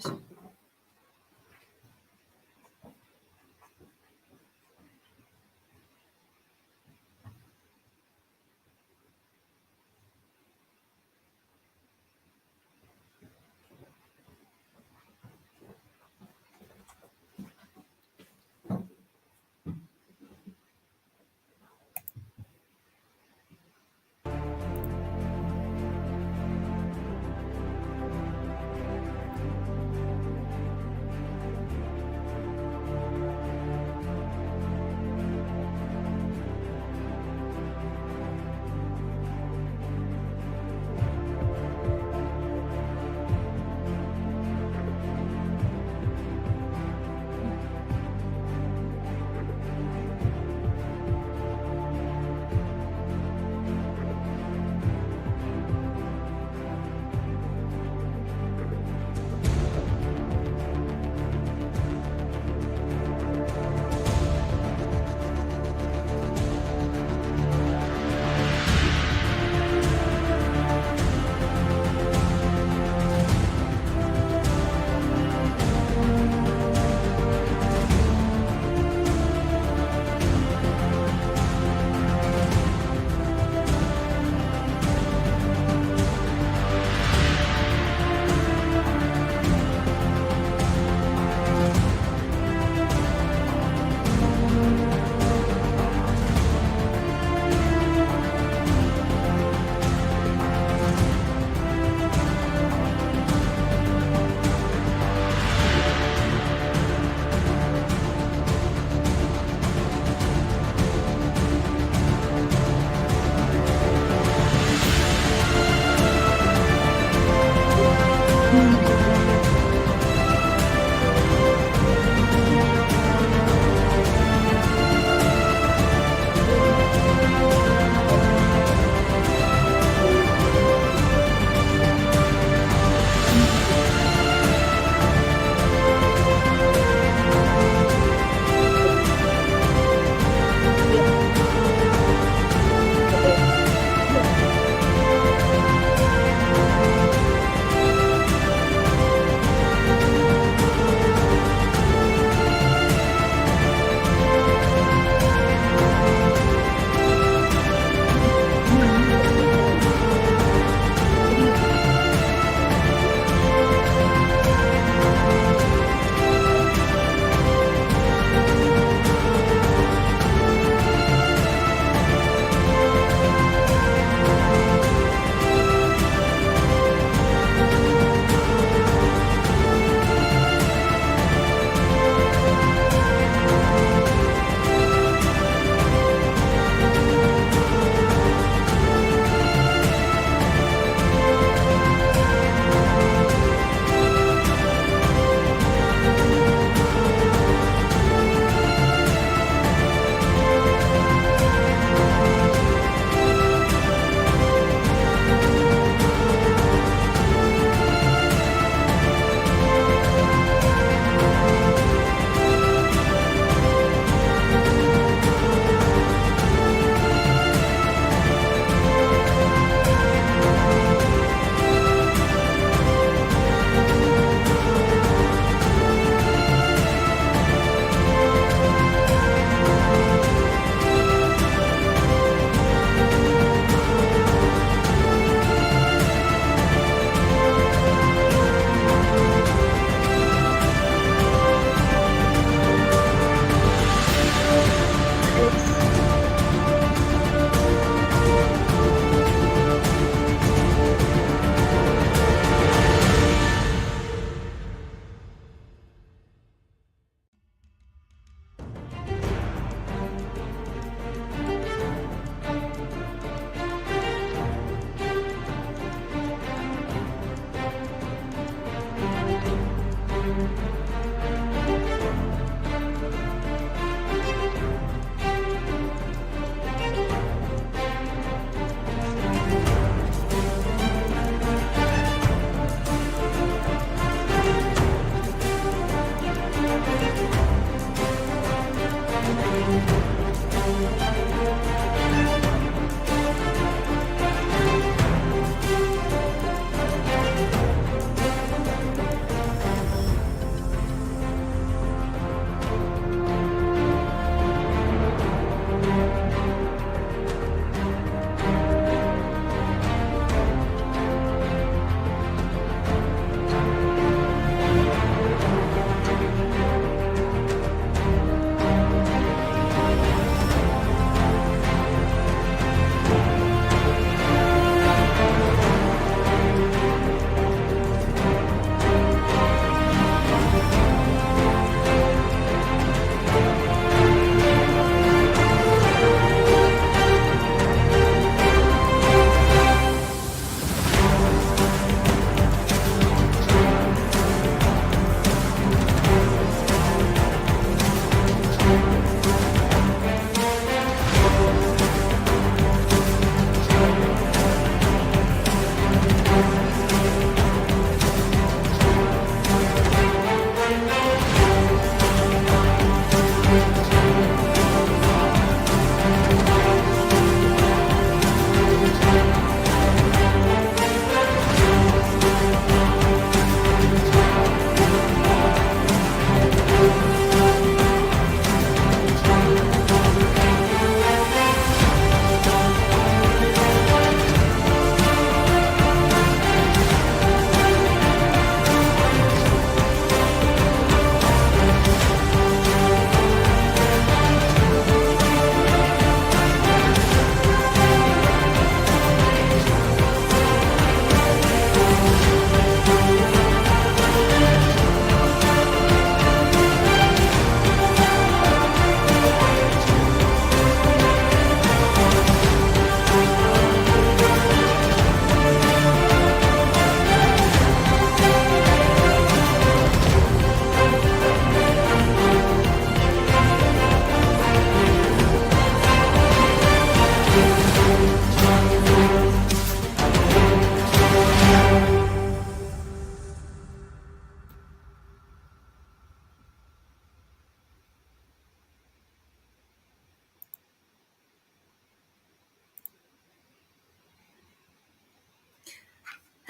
です。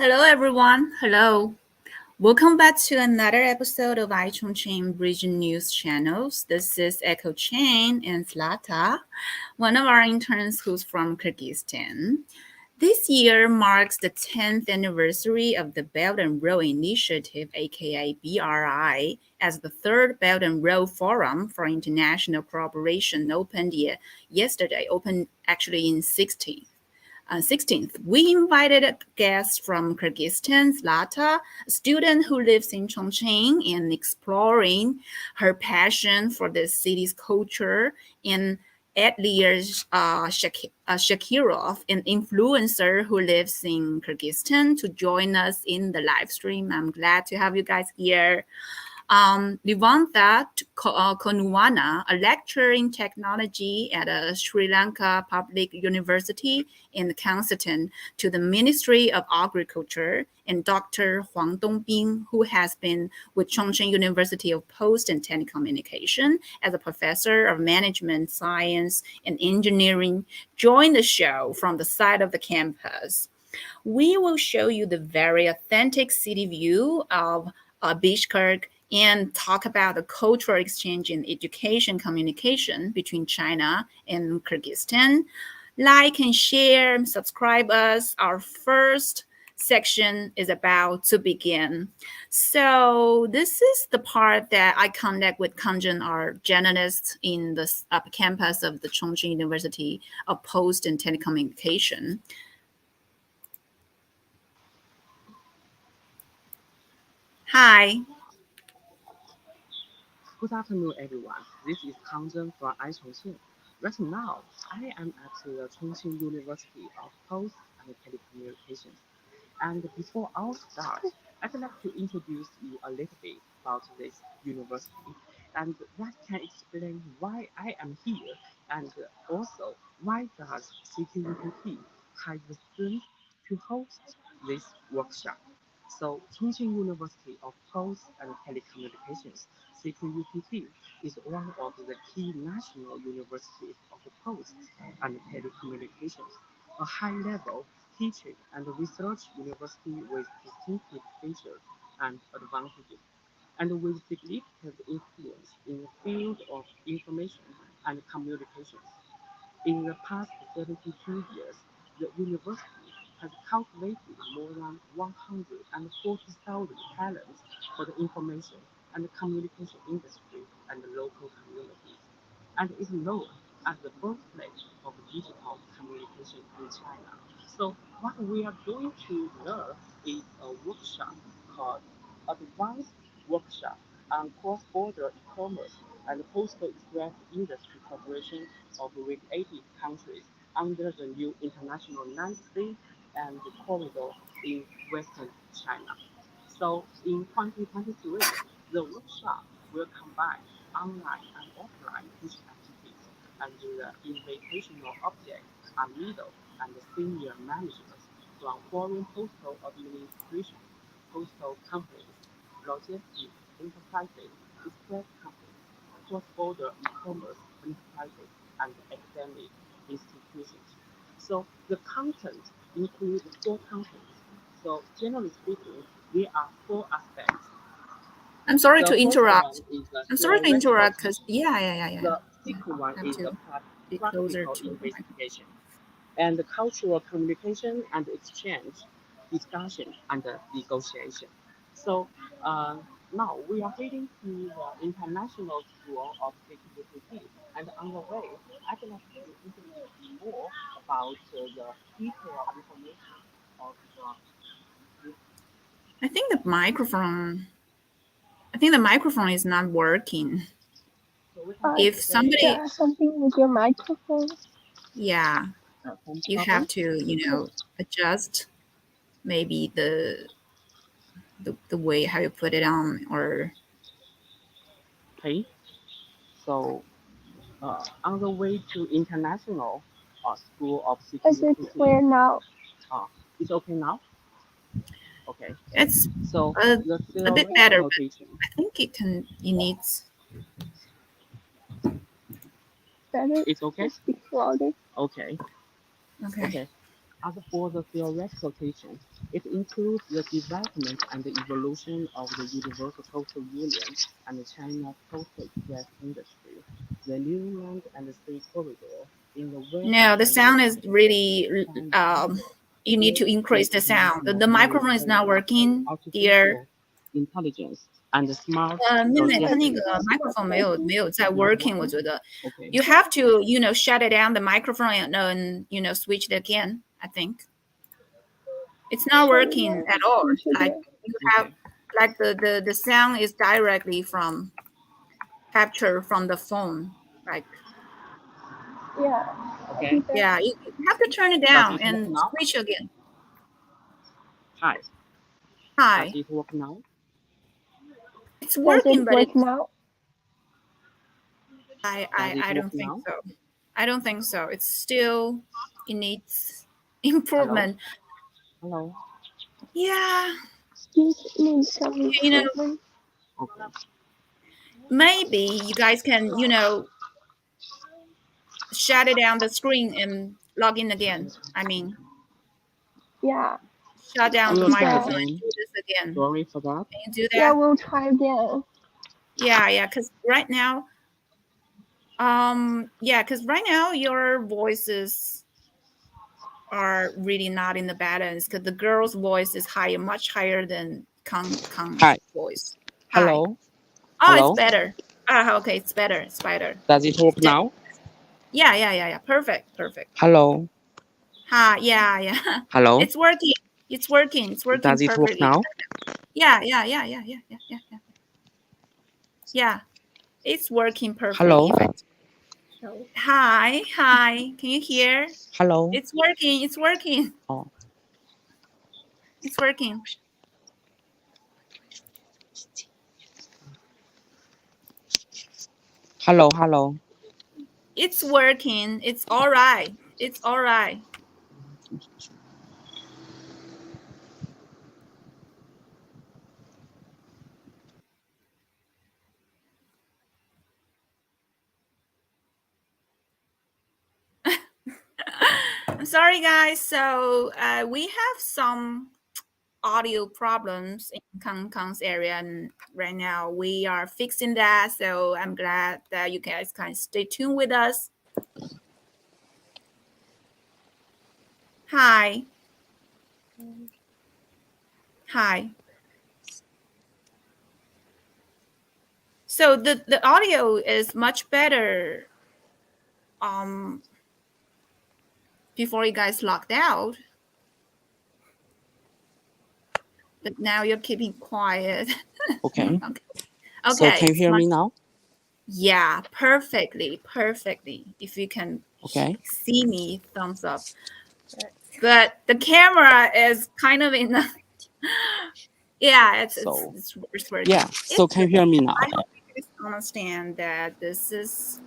Hello, everyone. Hello. Welcome back to another episode of iChongqing Region News Channels. This is Echo Chen and Zlata, one of our interns who's from Kyrgyzstan. This year marks the 10th anniversary of the Belt and Road Initiative, aka BRI, as the third Belt and Road Forum for International Cooperation opened actually in 16th, we invited a guest from Kyrgyzstan, Zlata, a student who lives in Chongqing and exploring her passion for the city's culture, and Adlir Shakirov, an influencer who lives in Kyrgyzstan, to join us in the live stream. I'm glad to have you guys here. Livanta Konuwana, a lecturer in technology at a Sri Lanka Public University in Kyrgyzstan, to the Ministry of Agriculture, and Dr. Huang Dongbing, who has been with Chongqing University of Post and Telecommunication as a professor of management, science, and engineering, joined the show from the side of the campus. We will show you the very authentic city view of Bishkek and talk about the cultural exchange in education communication between China and Kyrgyzstan. Like and share, subscribe us. Our first section is about to begin. So this is the part that I connect with Kanjan, our journalist in the campus of the Chongqing University of Post and Telecommunication. Hi. Good afternoon, everyone. This is Kangzhen from iChongqing. Right now, I am at the Chongqing University of Post and Telecommunications. And before I start, I'd like to introduce you a little bit about this university and that can explain why I am here and also why does CQUPT have the strength to host this workshop. So Chongqing University of Post and Telecommunications, CQUPT, is one of the key national universities of the post and telecommunications, a high-level teaching and research university with distinctive features and advantages, and with significant influence in the field of information and communications. In the past 72 years, the university has cultivated more than 140,000 talents for the information and communication industry and the local communities, and is known as the birthplace of digital communication in China. So what we are going to learn is a workshop called Advanced Workshop on Cross-Border E-commerce and Postal Express Industry Cooperation of regulated countries under the new international landscape and the corridor in Western China. So in 2023, the workshop will combine online and offline teaching activities, and the invitational objects are middle and senior managers from foreign postal administrations, postal companies, logistics enterprises, express companies, cross-border e-commerce enterprises, and academic institutions. So the content includes four contents. So generally speaking, there are four aspects. I'm sorry The to first interrupt. one is the I'm sorry to theoretical interrupt because teaching. yeah. The Yeah. second I'll one have is the to be closer practical to the mic. investigation and the cultural communication and exchange, discussion and negotiation. So uh, now we are heading to the International School of Security, and on the way, I'd like to introduce you more about the detailed information of the. I think the microphone. I think the microphone is not working. So we can Uh, If say somebody, there are something with your microphone. yeah, some you have problem. to, adjust maybe the way how you put it on, or Okay, so on the way to International School of Is it Security. clear now? It's okay now? Okay. it's So a, the a bit better. theoretical But teaching. I think it needs. Better It's to okay? speak louder. Okay. Okay. Okay. As for the theoretical teaching, it includes the development and the evolution of the Universal Postal Union and the China Postal Express industry, the new land and the sea corridor in the west No, the and the sound is Pacific, really. and You need to increase great the sound. The international microphone is not military, working, dear. artificial intelligence, and the smart 妹妹，她那个 logistics. microphone 没有在 It's not working，我 working? 觉得 Okay. you have to shut it down the microphone and switch it again. I think it's not working at all. Like you have Okay. like the sound is directly from captured from the phone. Like Yeah. Okay. yeah, you have to turn it Does down it work and now? switch again. Hi. Does Hi, it work now? it's Does working, it but work now? Does it I work don't think now? so. I don't think so. It's still it needs Hello? improvement. Hello? Yeah, Still needs some you know, improvement. Okay. maybe you guys can shut it down the screen and log in again. I mean, Yeah. shut down the We'll It's try microphone and again. do this again. Sorry for that. Can you do yeah, that? we'll try again. Yeah, because right now, because right now your voices are really not in the balance because the girl's voice is higher, much higher than Kang's Hi. voice. Hi. Hello? Oh, it's Hello? better. Ah, okay, it's better. It's better. Does it work Yeah, now? yeah. Perfect, perfect. Hello? Ha, yeah. Hello? It's working. It's working. It's working Does it work perfectly. now? Yeah. Yeah, it's working perfectly. Hello? Effective. Hi. Can you hear? Hello? It's working. Oh. It's working. Hello? It's working. It's all right. It's all right. I'm sorry, guys. So we have some audio problems in Kang's area, and right now we are fixing that. So I'm glad that you guys can stay tuned with us. Hi. So the audio is much better before you guys locked out, but now you're keeping quiet. Okay. Okay. So Okay, can you it's hear much me now? yeah, perfectly. If you can Okay. see me, thumbs up. But the camera is kind of in the yeah, So it's working. yeah. So can you hear me now? I hope you guys understand that this is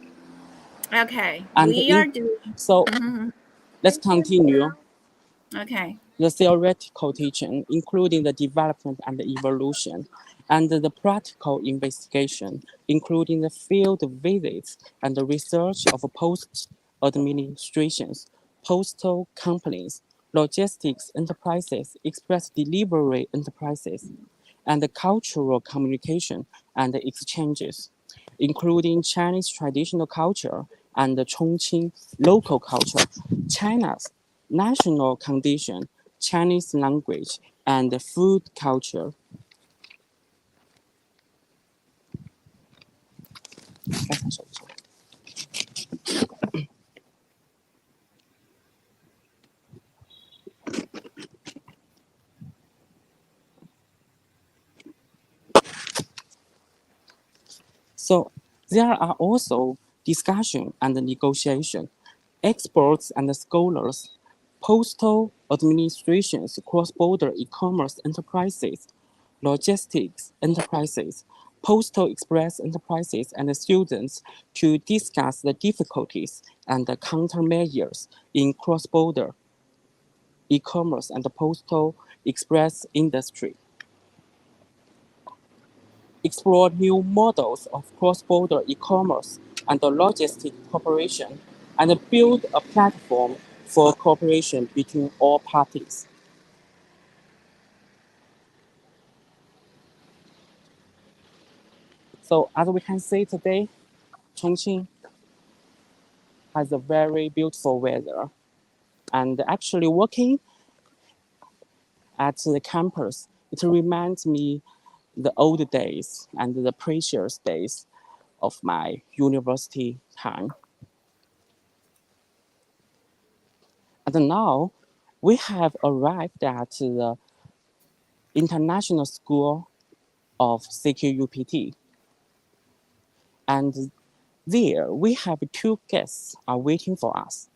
okay. And We are in doing so mhm, let's continue. okay. The theoretical teaching, including the development and the evolution, and the practical investigation, including the field visits and the research of post administrations, postal companies, logistics enterprises, express delivery enterprises, and the cultural communication and exchanges, including Chinese traditional culture and the Chongqing local culture, China's national condition, Chinese language, and the food culture. So there are also discussion and negotiation, experts and scholars, postal administrations, cross-border e-commerce enterprises, logistics enterprises, postal express enterprises, and students to discuss the difficulties and the countermeasures in cross-border e-commerce and the postal express industry. Explore new models of cross-border e-commerce and logistic cooperation, and build a platform for cooperation between all parties. So as we can see today, Chongqing has a very beautiful weather. And actually working at the campus, it reminds me the old days and the precious days of my university time. And now we have arrived at the International School of CQUPT. And there we have two guests are waiting for us.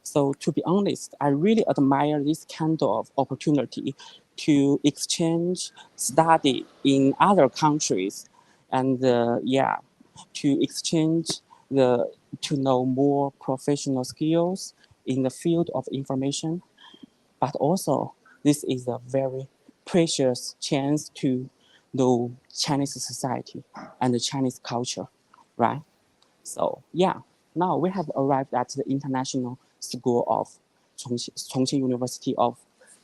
So to be honest, I really admire this kind of opportunity to exchange study in other countries and to exchange to know more professional skills in the field of information. But also, this is a very precious chance to know Chinese society and the Chinese culture, right? So now we have arrived at the International School of Chongqing University of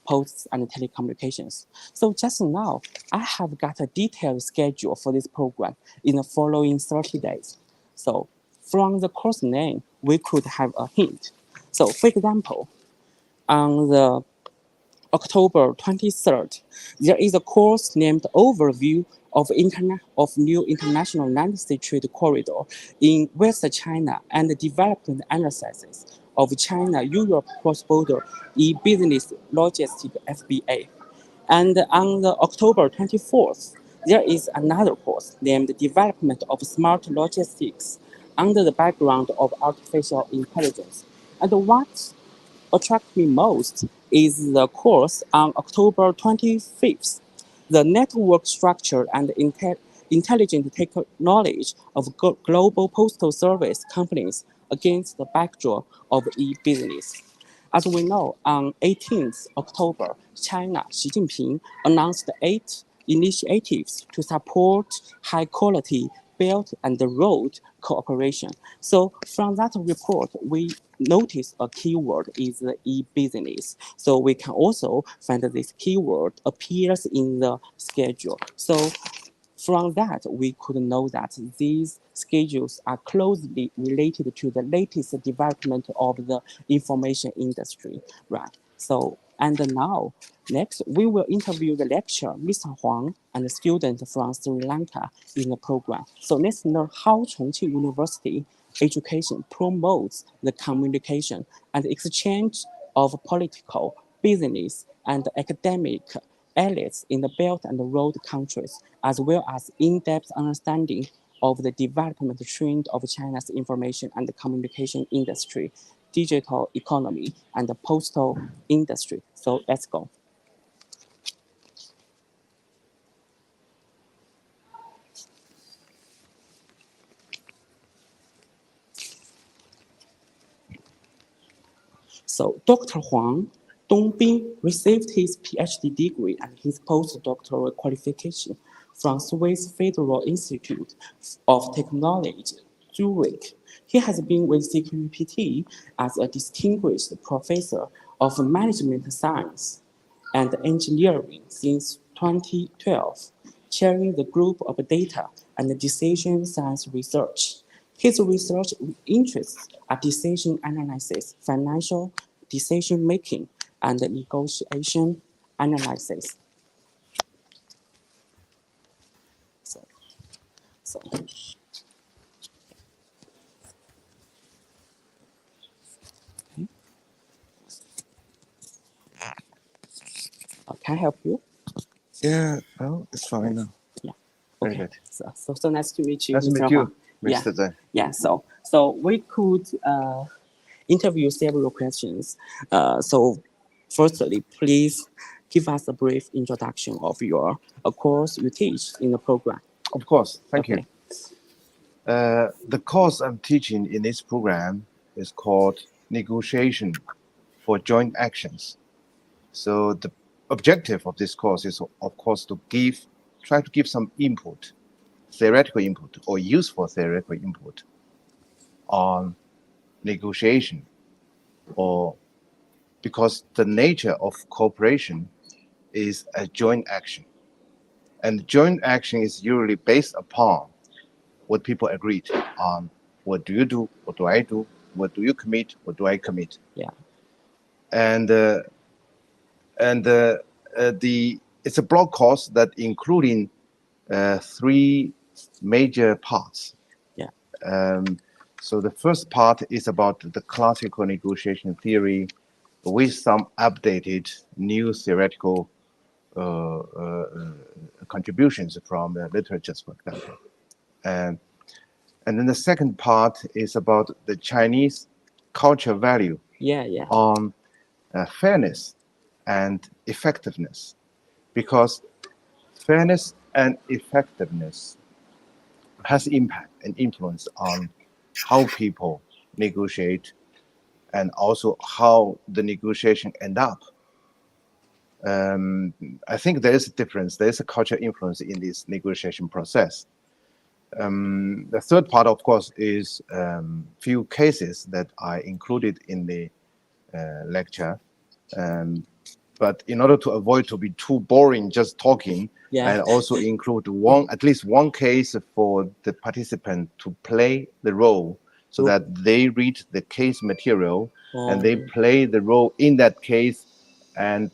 Posts and Telecommunications. So just now, I have got a detailed schedule for this program in the following 30 days. So from the course name, we could have a hint. So for example, on the October 23rd, there is a course named Overview of New International Land-Sea Trade Corridor in West China and Development Analysis of China-Europe Cross-Border E-Business Logistics FBA. And on the October 24th, there is another course named Development of Smart Logistics under the background of artificial intelligence. And what attracted me most is the course on October 25th, the network structure and intelligent knowledge of global postal service companies against the backdrop of e-business. As we know, on 18th October, China, Xi Jinping announced 8 initiatives to support high-quality Belt and Road cooperation. So from that report, we notice a keyword is the e-business. So we can also find that this keyword appears in the schedule. So from that, we could know that these schedules are closely related to the latest development of the information industry, right? So, and now, next, we will interview the lecturer, Mr. Huang, and a student from Sri Lanka in the program. So let's learn how Chongqing University education promotes the communication and exchange of political, business, and academic elites in the Belt and Road countries, as well as in-depth understanding of the development trend of China's information and communication industry, digital economy, and the postal industry. So let's go. So Dr. Huang Dongbing received his PhD degree and his postdoctoral qualification from Swiss Federal Institute of Technology, Zurich. He has been with CQPT as a distinguished professor of management science and engineering since 2012, chairing the group of data and decision science research. His research interests are decision analysis, financial decision making, and negotiation analysis. So, so can I help you? Yeah, well, it's fine now. Yeah. Very Okay. good. So nice to meet you, Nice to Mr. meet you, Huang. Yeah. Mr. Zhang. Yeah. So we could interview several questions. So firstly, please give us a brief introduction of your course you teach in the program. Of course, thank Okay. you. The course I'm teaching in this program is called Negotiation for Joint Actions. So the objective of this course is, of course, to give try to give some input, theoretical input or useful theoretical input on negotiation, or because the nature of cooperation is a joint action. And joint action is usually based upon what people agreed on. What do you do? What do I do? What do you commit? What do I commit? Yeah. And it's a block course that including three major parts. Yeah. So the first part is about the classical negotiation theory with some updated new theoretical contributions from literatures, for example. And then the second part is about the Chinese culture value Yeah. on fairness and effectiveness, because fairness and effectiveness has impact and influence on how people negotiate and also how the negotiation end up. I think there is a difference. There is a cultural influence in this negotiation process. The third part, of course, is few cases that I included in the lecture. But in order to avoid to be too boring just talking, Yeah. I also include at least one case for the participant to play the role, so that they read the case material and they play the role in that case, and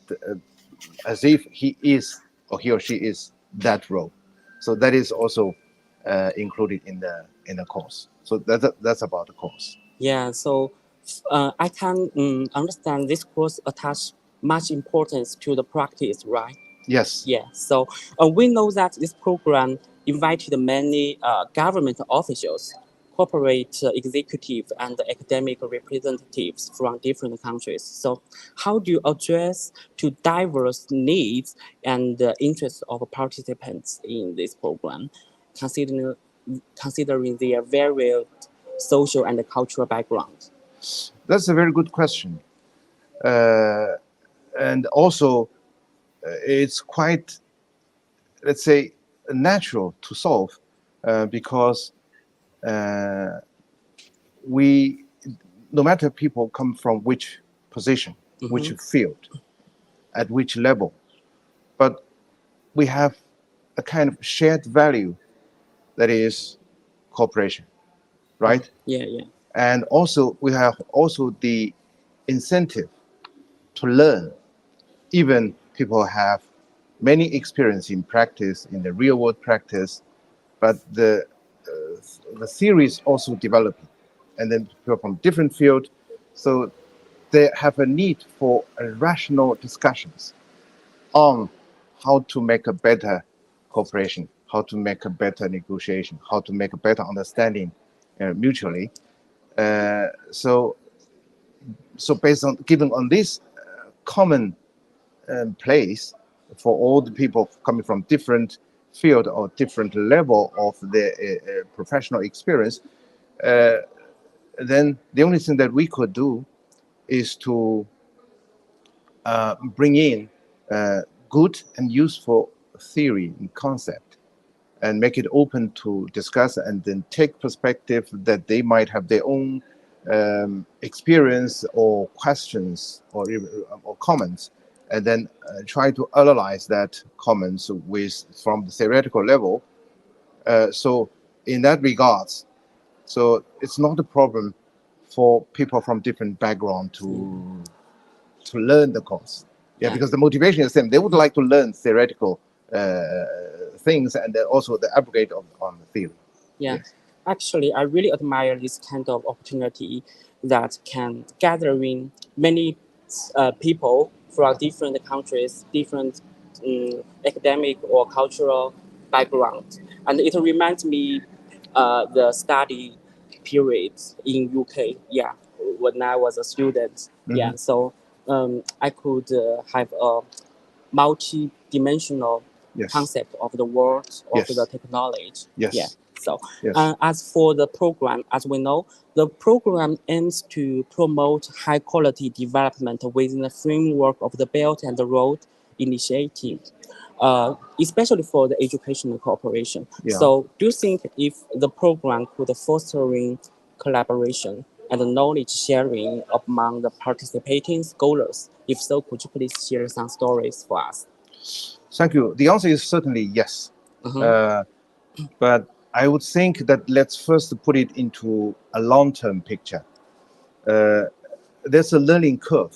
as if he is or he or she is that role. So that is also included in the course. So that's about the course. Yeah, so I can understand this course attach much importance to the practice, right? Yes. Yeah, so we know that this program invited many government officials, corporate executives, and academic representatives from different countries. So how do you address to diverse needs and interests of participants in this program, considering their varied social and cultural background? That's a very good question. And also, it's quite, let's say, natural to solve because we, no matter people come from which position, which field, at which level, but we have a kind of shared value that is cooperation, right? Yeah. And also we have also the incentive to learn. Even people have many experience in practice, in the real world practice, but the theory is also developing, and then people from different field, so they have a need for rational discussions on how to make a better cooperation, how to make a better negotiation, how to make a better understanding mutually. So based on given on this common place for all the people coming from different field or different level of their professional experience, then the only thing that we could do is to bring in good and useful theory and concept and make it open to discuss, and then take perspective that they might have their own experience or questions or comments, and then try to analyze that comments from the theoretical level. So in that regards, so it's not a problem for people from different background to learn the course. Yeah, because the motivation is the same. They would like to learn theoretical things, and also the abrogate on the theory. Yeah. Yes. Actually, I really admire this kind of opportunity that can gathering many people from different countries, different academic or cultural background, and it reminds me the study periods in UK. Yeah, when I was a student. Yeah, so I could have a multi-dimensional concept of the world, of the technology. Yes. Yeah. So, Yes. as for the program, as we know, the program aims to promote high-quality development within the framework of the Belt and the Road Initiative. especially for the educational cooperation. Yeah. So do you think if the program could fostering collaboration and knowledge sharing among the participating scholars? If so, could you please share some stories for us? Thank you. The answer is certainly yes. Mhm. But I would think that let's first put it into a long-term picture. There's a learning curve.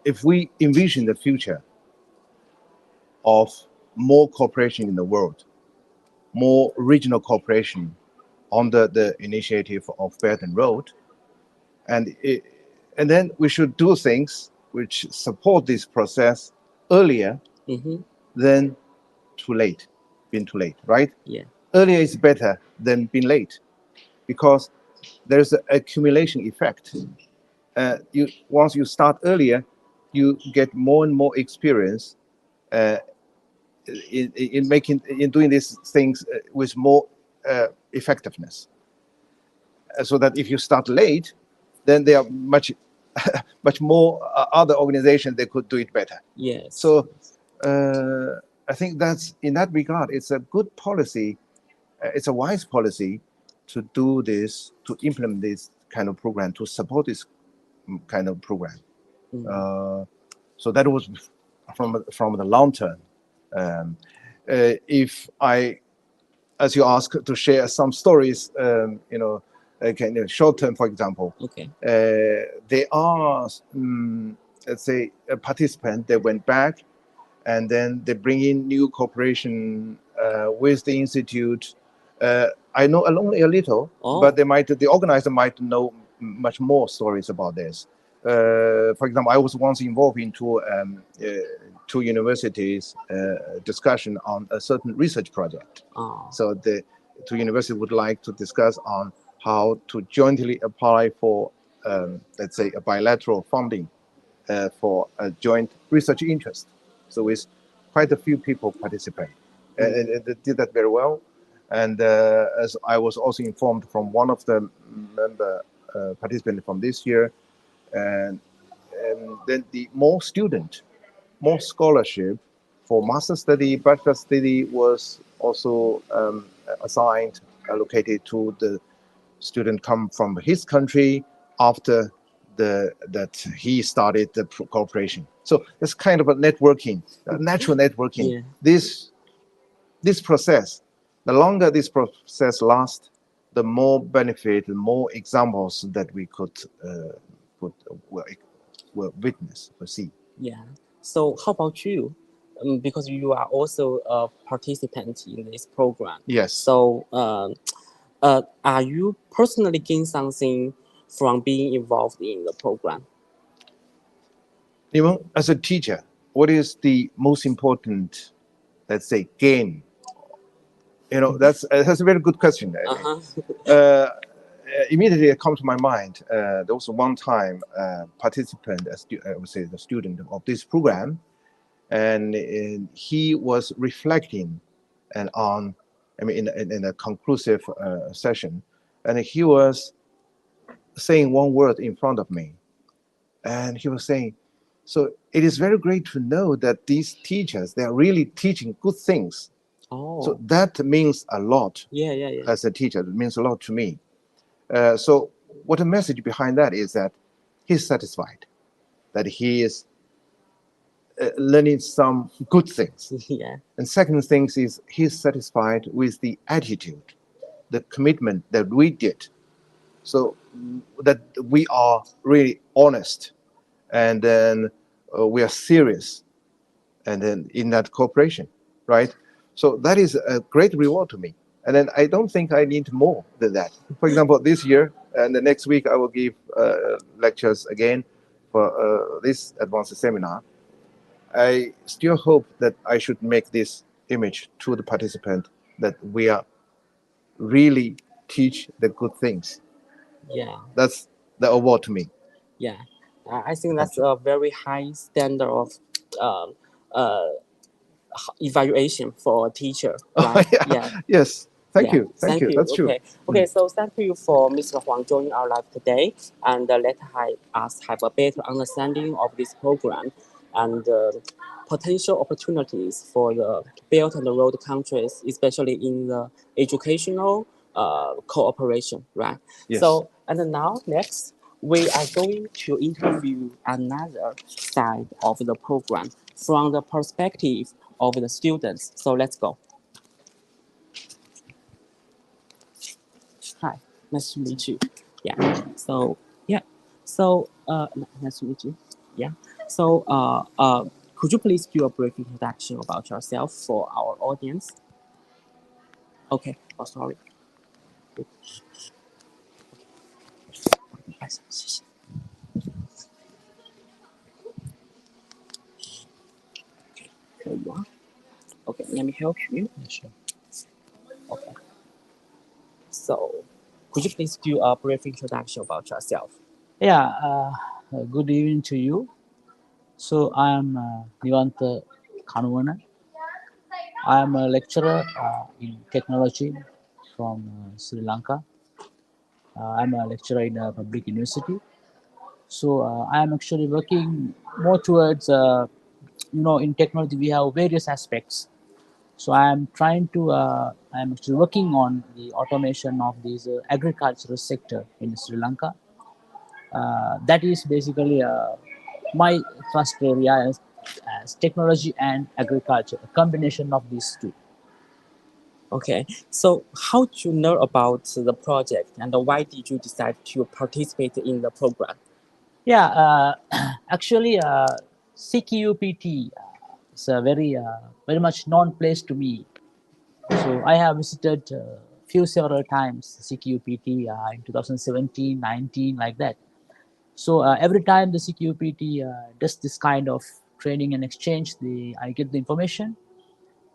If we envision the future of more cooperation in the world, more regional cooperation under the initiative of Belt and Road, and then we should do things which support this process earlier Mhm. than too late, being too late, right? Yeah. Earlier is better than being late, because there's an accumulation effect. Once you start earlier, you get more and more experience uh, in doing these things with more effectiveness. So that if you start late, then there are much more other organizations that could do it better. Yes. So I think that's in that regard, it's a good policy. It's a wise policy to do this, to implement this kind of program, to support this kind of program. So that was from the long term. If I, as you ask, to share some stories, short term, for example, Okay. there are, let's say, a participant that went back, and then they bring in new cooperation with the institute. I know only a little, but the organizer might know much more stories about this. For example, I was once involved in two universities discussion on a certain research project. So the two universities would like to discuss on how to jointly apply for, let's say, a bilateral funding for a joint research interest. So with quite a few people participate, and they did that very well. And as I was also informed from one of the member participants from this year, and then the more student, more scholarship for master study, bachelor study was also assigned, allocated to the student come from his country after that he started the cooperation. So it's kind of a networking, a natural networking. Yeah. This process, the longer this process lasts, the more benefit, the more examples that we could witness or see. Yeah. So how about you? Because you are also a participant in this program. Yes. So are you personally gain something from being involved in the program? Even as a teacher, what is the most important, let's say, gain? That's a very good question. Immediately it comes to my mind. There was one time participant, I would say the student of this program, and he was reflecting and on, in a conclusive session, and he was saying one word in front of me, and he was saying, so it is very great to know that these teachers, they are really teaching good things. So that means a lot. Yeah. As a teacher, it means a lot to me. So what the message behind that is that he's satisfied, that he is learning some good things. Yeah. And second thing is he's satisfied with the attitude, the commitment that we did. So that we are really honest, and then we are serious, and then in that cooperation, right? So that is a great reward to me. And then I don't think I need more than that. For example, this year and the next week, I will give lectures again for this advanced seminar. I still hope that I should make this image to the participant that we are really teach the good things. Yeah. That's the award to me. Yeah. I think that's a very high standard of uh, evaluation for a teacher, right? Yeah. Yes. Thank you. Thank you. That's true. Okay. So thank you for Mr. Huang joining our live today, and let us have a better understanding of this program. and potential opportunities for the Belt and Road countries, especially in the educational cooperation, right? Yes. So, and now next, we are going to interview another side of the program from the perspective of the students. So let's go. Hi, nice to meet you. Yeah. So yeah. So nice to meet you. Yeah. So could you please do a brief introduction about yourself for our audience? Okay. Oh, sorry. There you are. Okay. Let me help you. Sure. Okay. So could you please do a brief introduction about yourself? Yeah, good evening to you. So I am Nivanta Kanwana. I am a lecturer in technology from Sri Lanka. I am a lecturer in a public university. So I am actually working more towards, in technology we have various aspects. So I am trying to, I am actually working on the automation of this agricultural sector in Sri Lanka. That is basically my first area as technology and agriculture, a combination of these two. Okay, so how did you know about the project and why did you decide to participate in the program? Yeah, actually, CQPT is a very much known place to me. So I have visited several times CQPT in 2017, 19, like that. So every time the CQPT does this kind of training and exchange, I get the information.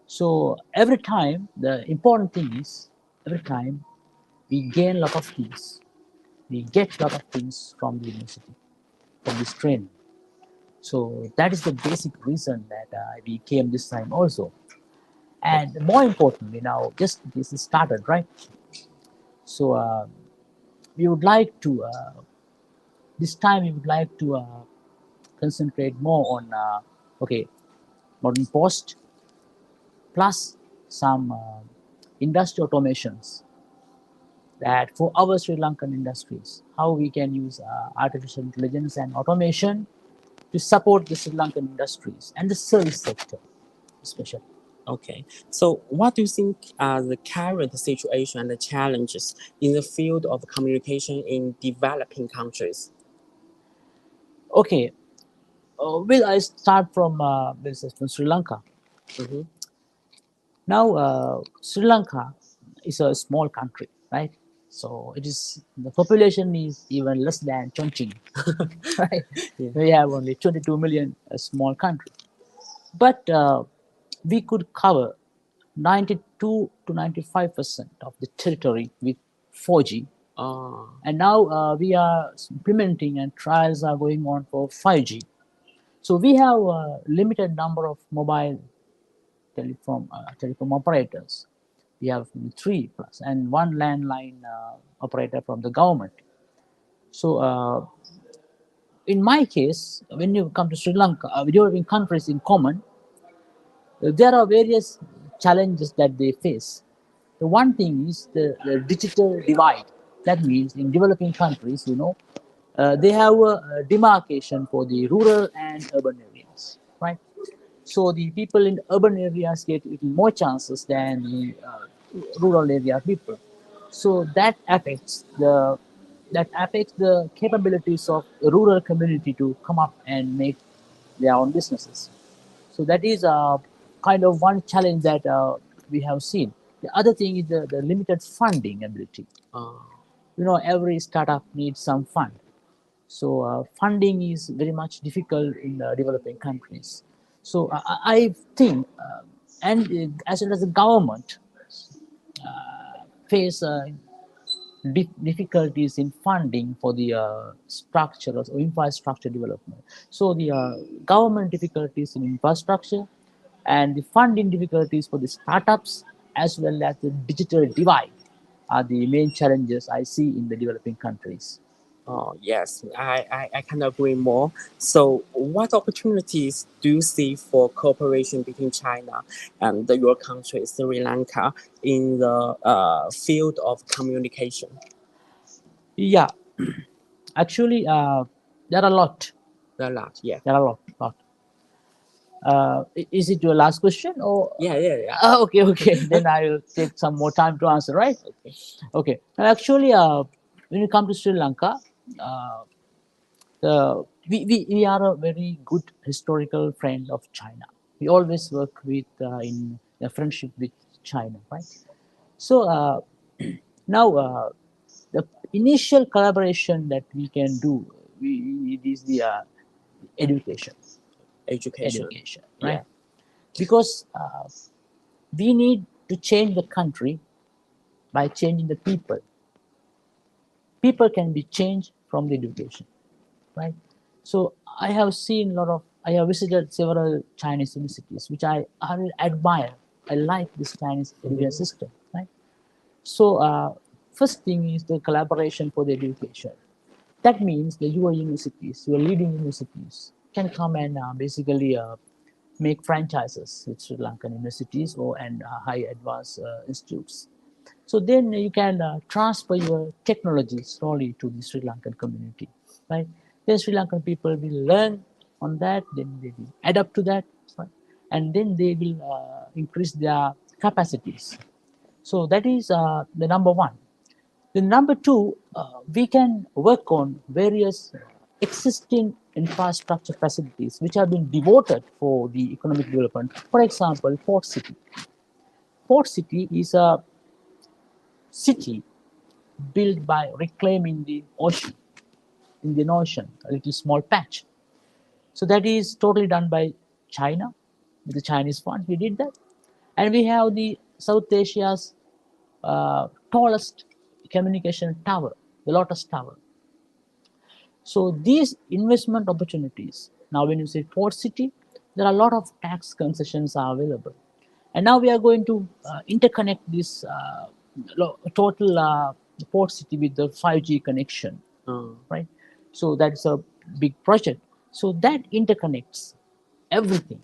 So every time, the important thing is, every time we gain a lot of things. We get a lot of things from the university, from this training. So that is the basic reason that we came this time also. And more importantly, now just this is started, right? So we would like to, this time we would like to concentrate more on, okay, modern post plus some industry automations that for our Sri Lankan industries, how we can use artificial intelligence and automation to support the Sri Lankan industries and the service sector, especially. Okay, so what do you think are the current situation and the challenges in the field of communication in developing countries? Okay, will I start from Sri Lanka? Mm-hmm. Now, Sri Lanka is a small country, right? So it is the population is even less than Chongqing, right? Yeah. We have only 22 million, a small country, but we could cover 92 to 95% of the territory with 4G. And now we are implementing and trials are going on for 5G. So we have a limited number of mobile telecom operators. We have 3 plus and 1 landline operator from the government. So in my case, when you come to Sri Lanka, developing countries in common, there are various challenges that they face. The one thing is the digital divide. That means in developing countries, they have a demarcation for the rural and urban areas, right? So the people in urban areas get little more chances than the rural area people. So that affects the capabilities of the rural community to come up and make their own businesses. So that is kind of one challenge that we have seen. The other thing is the limited funding ability. Every startup needs some fund. So funding is very much difficult in developing countries. So I think, and as well as the government face difficulties in funding for the structure or infrastructure development. So the government difficulties in infrastructure and the funding difficulties for the startups as well as the digital divide are the main challenges I see in the developing countries. Oh, yes, I can agree more. So, what opportunities do you see for cooperation between China and your country, Sri Lanka, in the field of communication? Yeah, actually, there are a lot. A lot, yeah. There are a lot. Is it your last question or? Yeah. Okay, okay. Then I will take some more time to answer, right? Okay. Okay. Now, actually, when you come to Sri Lanka, uh, we are a very good historical friend of China. We always work with in a friendship with China, right? So now the initial collaboration that we can do, it is the education, Education, right? yeah. Because we need to change the country by changing the people. People can be changed from the education, right? So I have seen a lot of, I have visited several Chinese universities, which I admire. I like this Chinese education system, right? So first thing is the collaboration for the education. That means that your universities, your leading universities, can come and basically make franchises with Sri Lankan universities or and high advanced institutes. So then you can transfer your technology slowly to the Sri Lankan community, right? Then Sri Lankan people will learn on that, then they will adapt to that, right? And then they will increase their capacities. So that is the number one. The number two, we can work on various existing infrastructure facilities which have been devoted for the economic development. For example, Port City. Port City is a city built by reclaiming the ocean, Indian Ocean, a little small patch. So that is totally done by China with the Chinese fund. We did that, and we have the South Asia's tallest communication tower, the Lotus Tower. So these investment opportunities. Now, when you say port city, there are a lot of tax concessions are available, and now we are going to interconnect this total port city with the 5G connection, right? So that's a big project. So that interconnects everything.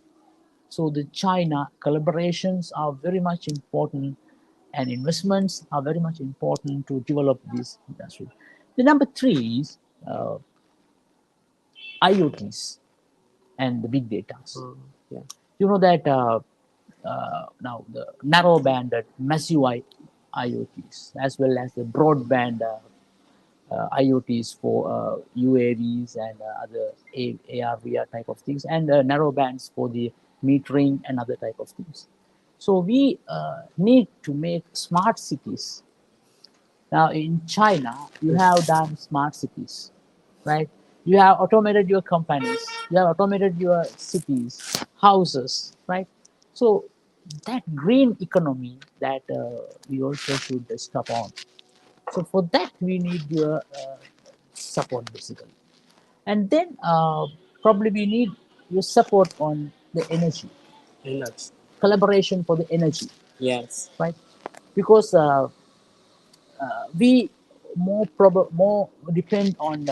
So the China collaborations are very much important, and investments are very much important to develop this industry. The number three is IoTs and the big data. Yeah. You know that now the narrowband, massive IoTs, as well as the broadband IoTs for UAVs and other AR, VR type of things, and narrow bands for the metering and other type of things. So we need to make smart cities. Now in China, you have done smart cities, right? You have automated your companies, you have automated your cities, houses, right? So that green economy that we also should stop on. So for that, we need your support basically. And then probably we need your support on the energy, Energy. collaboration for the energy, Yes. right? Because we more depend on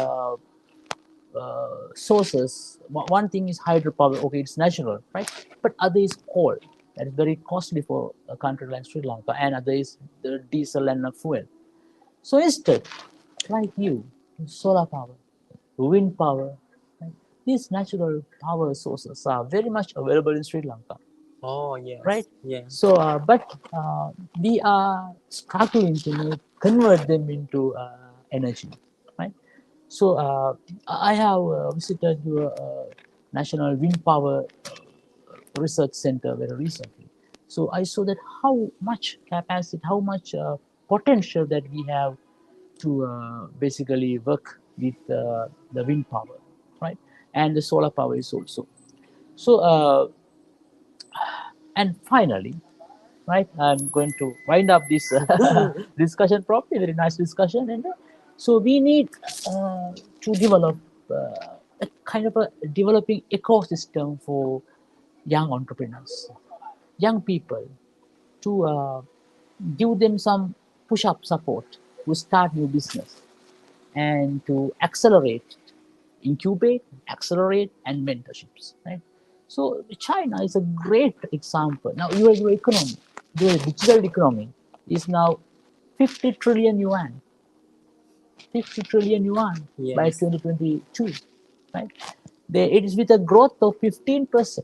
sources. One thing is hydropower, okay, it's natural, right? But other is coal, that is very costly for a country like Sri Lanka, and other is the diesel and fuel. So instead, like you, solar power, wind power, right? These natural power sources are very much available in Sri Lanka, Oh, yes. right? Yeah. So, but we are struggling to convert them into energy, right? So, I have visited your National Wind Power Research Center very recently. So, I saw that how much capacity, how much potential that we have to basically work with the wind power, right? And the solar power is also. So, and finally, right, I'm going to wind up this discussion properly, very nice discussion. And so we need to develop a kind of a developing ecosystem for young entrepreneurs, young people, to give them some push-up support to start new business. and to accelerate, incubate, accelerate, and mentorships, right? So China is a great example. Now your economy, your digital economy is now 50 trillion yuan, 50 trillion yuan by Yes. 2022, right? It is with a growth of 15%,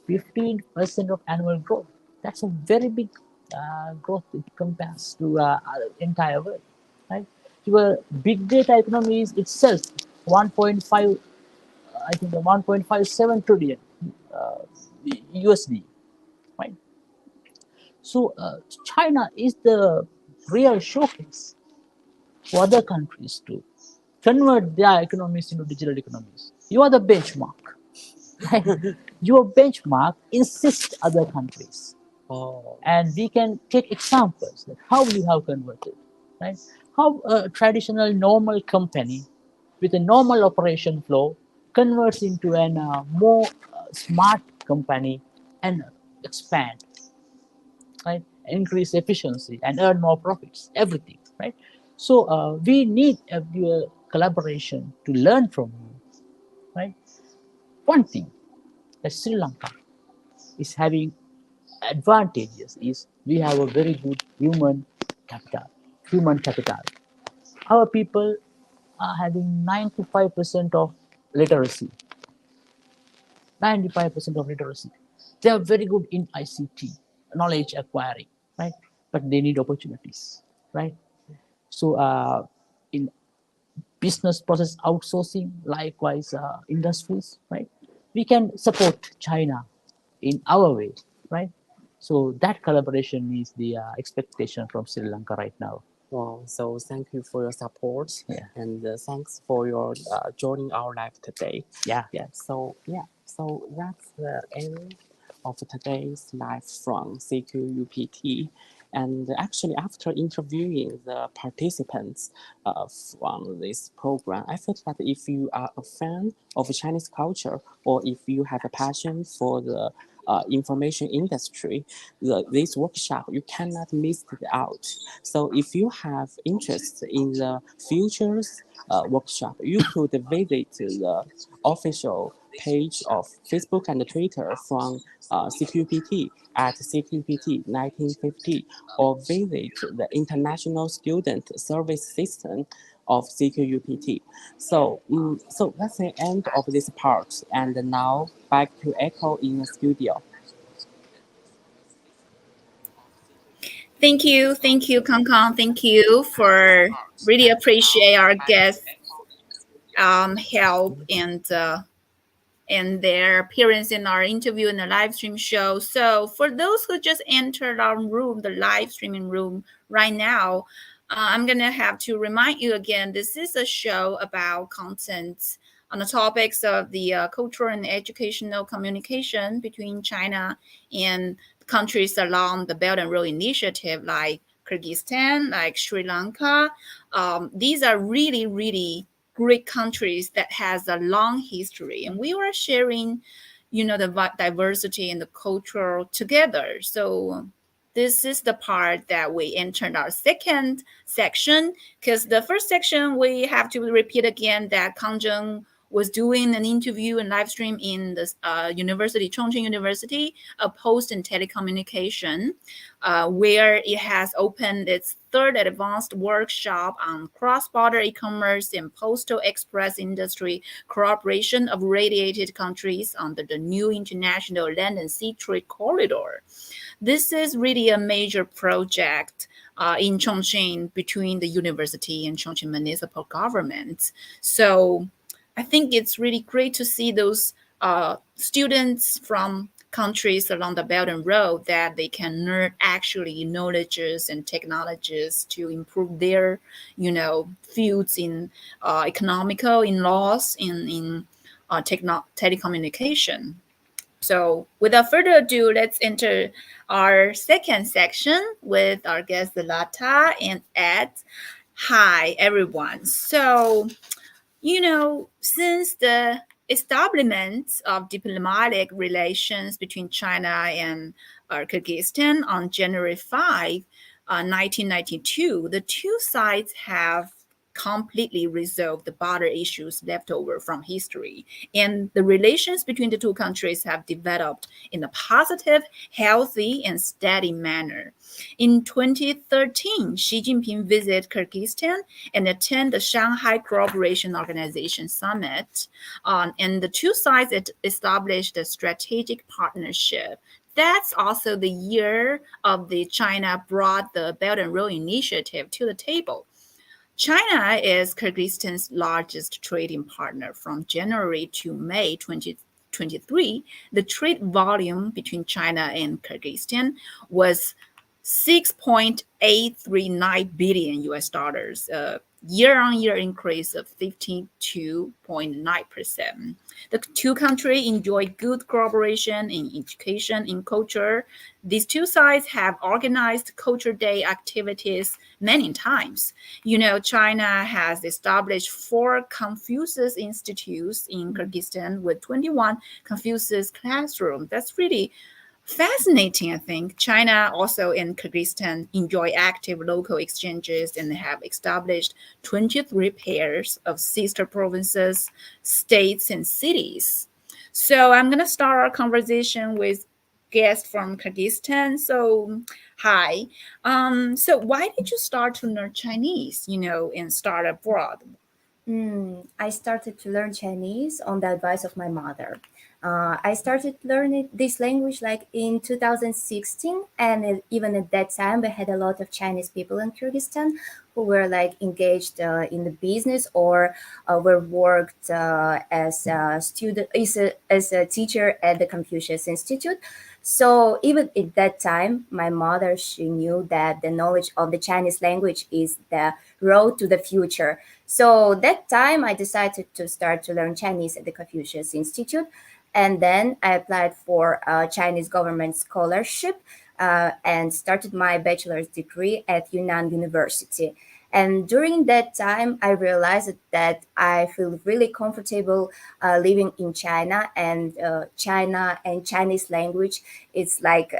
15% of annual growth. That's a very big growth it compares to entire world, right? Your big data economy is itself 1.5, I think 1.57 trillion USD, right? So China is the real showcase for other countries to convert their economies into digital economies. You are the benchmark. Right? Your benchmark insists other countries, Oh, and we can take examples like how you have converted, right? How a traditional normal company with a normal operation flow converts into an more smart company and expand, right? Increase efficiency and earn more profits, everything, right? So we need your collaboration to learn from you, right? One thing that Sri Lanka is having advantages is we have a very good human capital. Human capital. Our people are having 95% of literacy. 95% of literacy. They are very good in ICT, knowledge acquiring, right? But they need opportunities, right? So in business process outsourcing, likewise industries, right? We can support China in our way, right? So that collaboration is the expectation from Sri Lanka right now. wow. So thank you for your support, Yeah. and thanks for your joining our live today. Yeah. So that's the end of today's live from CQUPT. And actually, after interviewing the participants from this program, I felt that if you are a fan of Chinese culture, or if you have a passion for the information industry, this workshop you cannot miss it out. So if you have interest in the futures workshop, you could visit the official page of Facebook and Twitter from CQPT at CQPT 1950, or visit the International Student Service System of CQUPT. So that's the end of this part, and now back to Echo in the studio. Thank you, Kong Kong. Thank you for really appreciate our guests' help and their appearance in our interview in the live stream show. So for those who just entered our room, the live streaming room right now, I'm gonna have to remind you again. This is a show about content on the topics of the cultural and educational communication between China and countries along the Belt and Road Initiative, like Kyrgyzstan, like Sri Lanka. These are really, really great countries that has a long history, and we were sharing, the diversity and the culture together. So this is the part that we entered our second section, because the first section we have to repeat again that Kangjeng was doing an interview and live stream in the university, Chongqing University, a post in telecommunication, where it has opened its third advanced workshop on cross-border e-commerce and postal express industry cooperation of radiated countries under the new international land and sea trade corridor. This is really a major project in Chongqing between the university and Chongqing municipal government. So I think it's really great to see those students from countries along the Belt and Road that they can learn actually knowledges and technologies to improve their, fields in economical, in laws, in telecommunication. So without further ado, let's enter our second section with our guests Lata and Ed. Hi, everyone. So, since the establishment of diplomatic relations between China and Kyrgyzstan on January 5, 1992, the two sides have completely resolve the border issues left over from history. And the relations between the two countries have developed in a positive, healthy, and steady manner. In 2013, Xi Jinping visited Kyrgyzstan and attended the Shanghai Cooperation Organization Summit. And the two sides established a strategic partnership. That's also the year of the China brought the Belt and Road Initiative to the table. China is Kyrgyzstan's largest trading partner. From January to May 2023. The trade volume between China and Kyrgyzstan was 6.839 billion US dollars, a year-on-year increase of 52.9%. The two countries enjoy good cooperation in education and culture. These two sides have organized Culture Day activities many times. China has established 4 Confucius Institutes in Kyrgyzstan with 21 Confucius classrooms. That's really fascinating, I think. China also and Kyrgyzstan enjoy active local exchanges and have established 23 pairs of sister provinces, states, and cities. So I'm going to start our conversation with guest from Kyrgyzstan. So, hi. So why did you start to learn Chinese, and start abroad? I started to learn Chinese on the advice of my mother. I started learning this language like in 2016, and even at that time, we had a lot of Chinese people in Kyrgyzstan who were like engaged in the business or were worked as a student, as a teacher at the Confucius Institute. So even at that time, my mother, she knew that the knowledge of the Chinese language is the road to the future. So that time I decided to start to learn Chinese at the Confucius Institute. And then I applied for a Chinese government scholarship and started my bachelor's degree at Yunnan University. And during that time, I realized that I feel really comfortable living in China, and China and Chinese language, it's like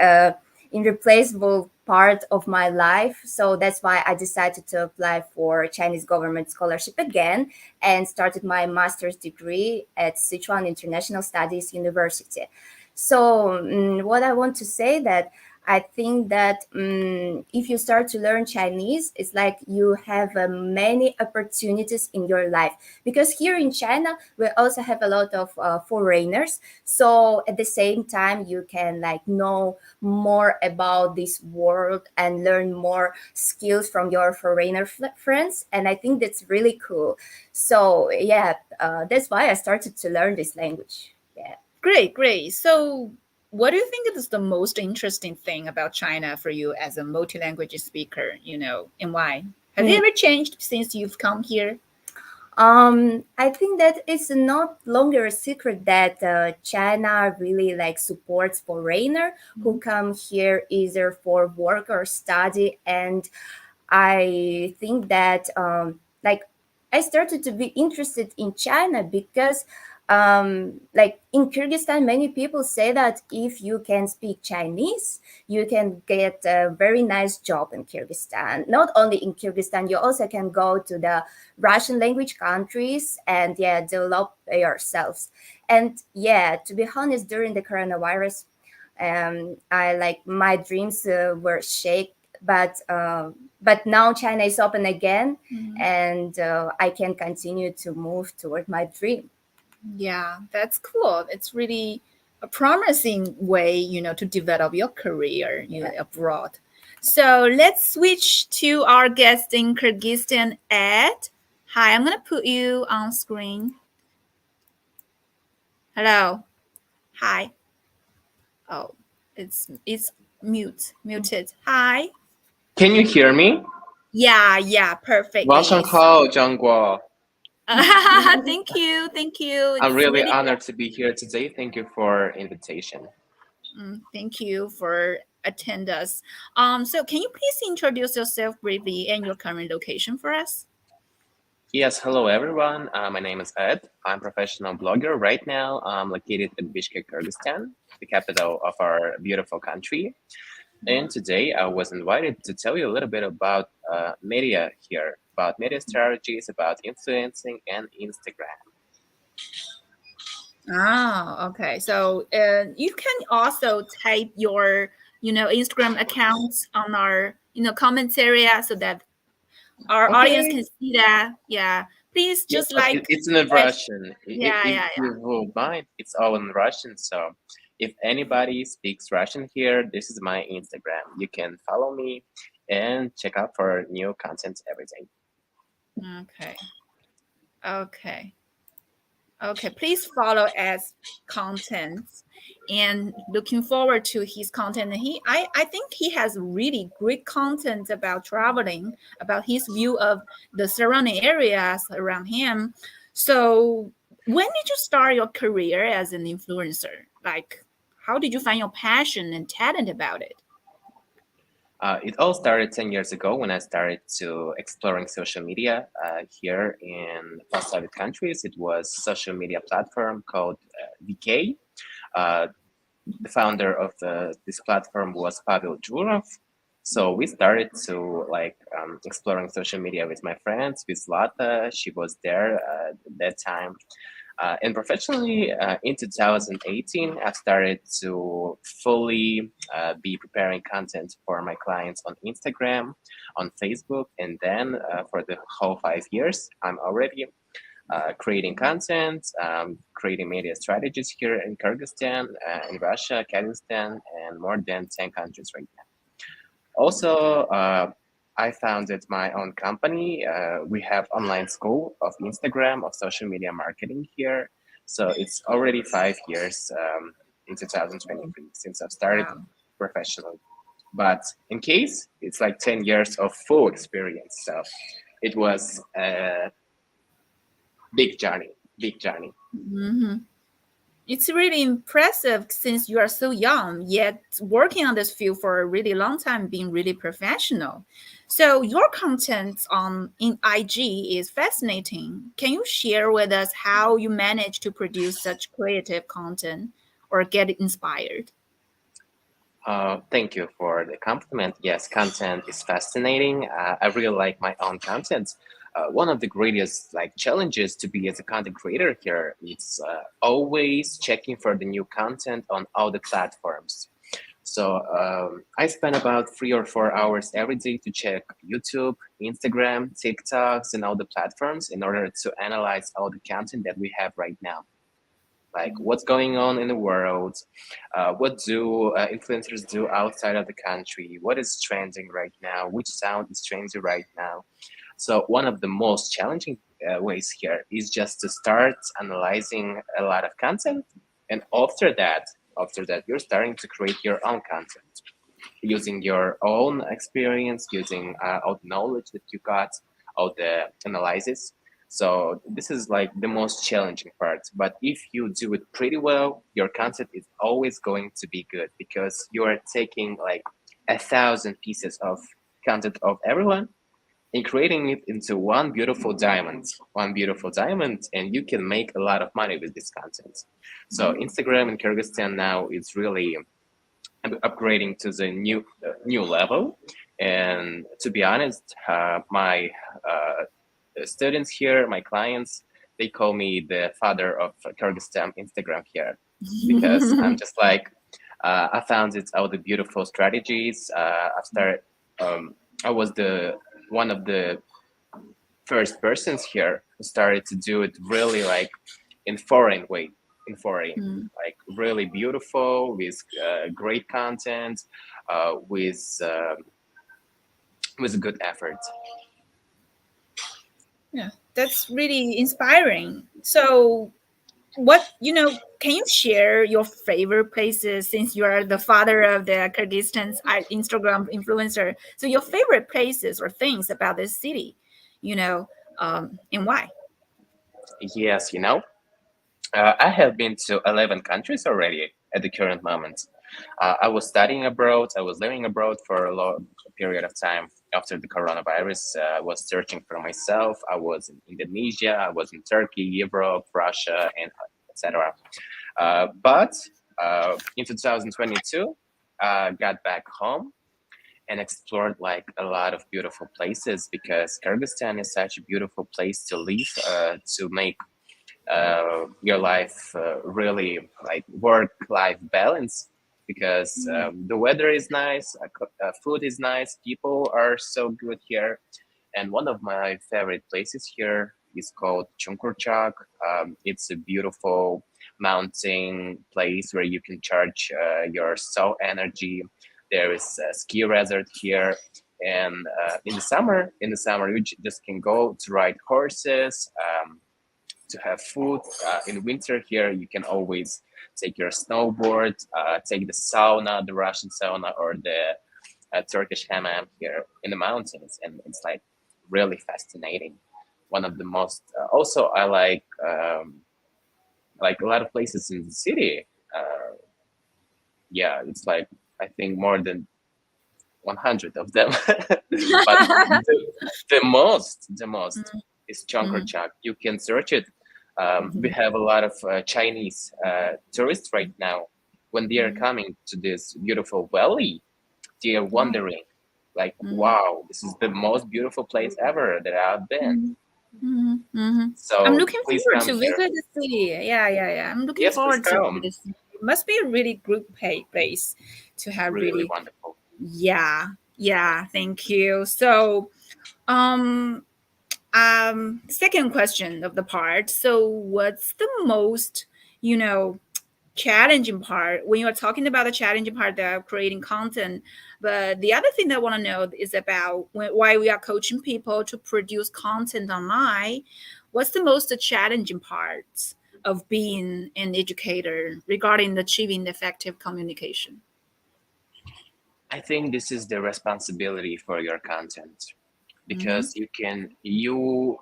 irreplaceable part of my life. So that's why I decided to apply for Chinese government scholarship again and started my master's degree at Sichuan International Studies University. So what I want to say that I think that if you start to learn Chinese, it's like you have many opportunities in your life. Because here in China, we also have a lot of foreigners. So at the same time, you can like know more about this world and learn more skills from your foreigner friends. And I think that's really cool. So yeah, that's why I started to learn this language. Yeah. Great. So, what do you think is the most interesting thing about China for you as a multi-language speaker, and why? Has it ever changed since you've come here? I think that it's not longer a secret that China really like supports foreigner who come here either for work or study. And I think that like I started to be interested in China because like in Kyrgyzstan, many people say that if you can speak Chinese, you can get a very nice job in Kyrgyzstan. Not only in Kyrgyzstan, you also can go to the Russian language countries and develop yourselves. And to be honest, during the coronavirus, I like my dreams were shaken, but now China is open again, and I can continue to move toward my dream. Yeah, that's cool. It's really a promising way, to develop your career, abroad. So let's switch to our guest in Kyrgyzstan, Ed. Hi, I'm gonna put you on screen. Hello. Hi. Oh, it's muted. Hi. Can you hear me? Yeah, perfectly. 晚上好，张国。Thank you. I'm It's really really honored to be here today. Thank you for invitation. Thank you for attend us. So can you please introduce yourself briefly and your current location for us? Yes, hello everyone. My name is Ed. I'm a professional blogger. Right now, I'm located in Bishkek, Kyrgyzstan, the capital of our beautiful country. And today I was invited to tell you a little bit about media here about media strategies, about influencing, and Instagram. Ah, okay. So you can also type your, Instagram accounts on our, comments area so that our audience Okay. can see that. Yeah. Please Yeah, just but like, it's in Russian. yeah, If yeah, you will mind, it's all in Russian. So if anybody speaks Russian here, this is my Instagram. You can follow me and check out for new content every day. yeah. Okay. Okay. Okay. Please follow as contents and looking forward to his content. I think he has really great content about traveling, about his view of the surrounding areas around him. So when did you start your career as an influencer? Like, how did you find your passion and talent about it? It all started 10 years ago when I started to exploring social media here in post-Soviet countries. It was social media platform called VK. Uh, the founder of this platform was Pavel Jurov. So we started to exploring social media with my friends, with Zlata. She was there at that time. And professionally, in 2018, I started to fully be preparing content for my clients on Instagram, on Facebook, and then for the whole 5 years, I'm already creating content, creating media strategies here in Kyrgyzstan, in Russia, Kazakhstan, and more than 10 countries right now. Also, I founded my own company. We have online school of Instagram, of social media marketing here. So it's already 5 years in 2023 since I've started Wow. professionally. But in case, it's like 10 years of full experience. So it was a big journey, big journey. Hmm. It's really impressive since you are so young, yet working on this field for a really long time, being really professional. So your content on in IG is fascinating. Can you share with us how you manage to produce such creative content or get inspired? Thank you for the compliment. Yes, content is fascinating. I really like my own content. One of the greatest challenges to be as a content creator here is always checking for the new content on all the platforms. So I spend about 3 or 4 hours every day to check YouTube, Instagram, TikToks, and all the platforms in order to analyze all the content that we have right now. Like what's going on in the world, what do influencers do outside of the country, what is trending right now, which sound is trending right now. So one of the most challenging ways here is just to start analyzing a lot of content, and after that you're starting to create your own content using your own experience, using all the knowledge that you got, all the analysis. So this is like the most challenging part. But if you do it pretty well, your content is always going to be good because you are taking like 1,000 pieces of content of everyone and creating it into one beautiful diamond, and you can make a lot of money with this content. So Instagram in Kyrgyzstan now is really upgrading to the new level. And to be honest, my students here, my clients, they call me the father of Kyrgyzstan Instagram here because I'm just like I found it all the beautiful strategies. I've started. I was the one of the first persons here who started to do it really like in foreign way, like really beautiful with great content, with good effort. Yeah, that's really inspiring. So, can you share your favorite places since you are the father of the Kyrgyzstan's Instagram influencer? So, your favorite places or things about this city, and why? Yes, I have been to 11 countries already at the current moment. I was studying abroad. I was living abroad for a long period of time after the coronavirus. I was searching for myself. I was in Indonesia. I was in Turkey, Europe, Russia, and etc. But in 2022, I got back home, and explored like a lot of beautiful places because Kyrgyzstan is such a beautiful place to live, to make your life really like work-life balance because the weather is nice, food is nice, people are so good here, and one of my favorite places here is called Chongqing. It's a beautiful mountain place where you can charge your soul energy. There is a ski resort here, and in the summer, you just can go to ride horses, to have food. In winter here, you can always take your snowboard, take the sauna, the Russian sauna, or the Turkish hammam here in the mountains, and it's really fascinating. One of the most. Also, I like a lot of places in the city. Yeah, it's I think more than 100 of them, but the most is Chongqing. You can search it. We have a lot of Chinese tourists right now. When they are coming to this beautiful valley, they are wondering, wow, this is the most beautiful place ever that I've been. I'm So looking please forward come to here. visit the city. Yeah. I'm looking Yes, please forward to come. this. It must be a really good place to have Really really. wonderful. Yeah. Thank you. So, um, second question of the part. So, what's the most, you know, challenging part when you're talking about the challenging part of creating content? But the other thing that I want to know is about why we are coaching people to produce content online. What's the most challenging part of being an educator regarding achieving effective communication? I think this is the responsibility for your content because you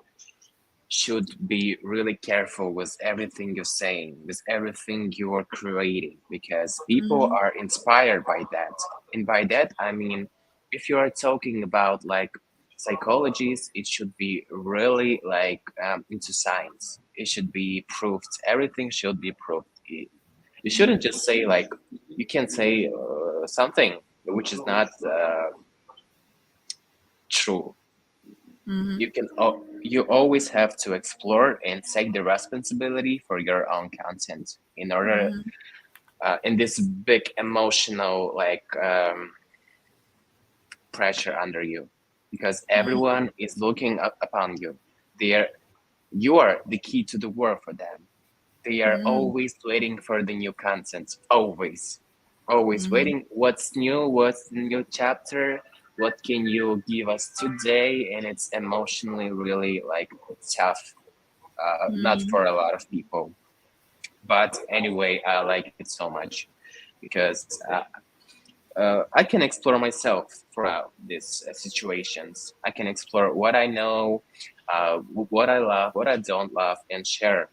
should be really careful with everything you're saying, with everything you are creating, because people are inspired by that. And by that, I mean, if you are talking about psychologies, it should be really into science. It should be proved. Everything should be proved. You shouldn't just say you can say something which is not true. You always have to explore and take the responsibility for your own content in order in this big emotional pressure under you, because everyone is looking up upon you. You are the key to the world for them. They are always waiting for the new content, always waiting. What's new? What's the new chapter? What can you give us today? And it's emotionally really tough, not for a lot of people. But anyway, I like it so much because I can explore myself throughout these situations. I can explore what I know, what I love, what I don't love, and share.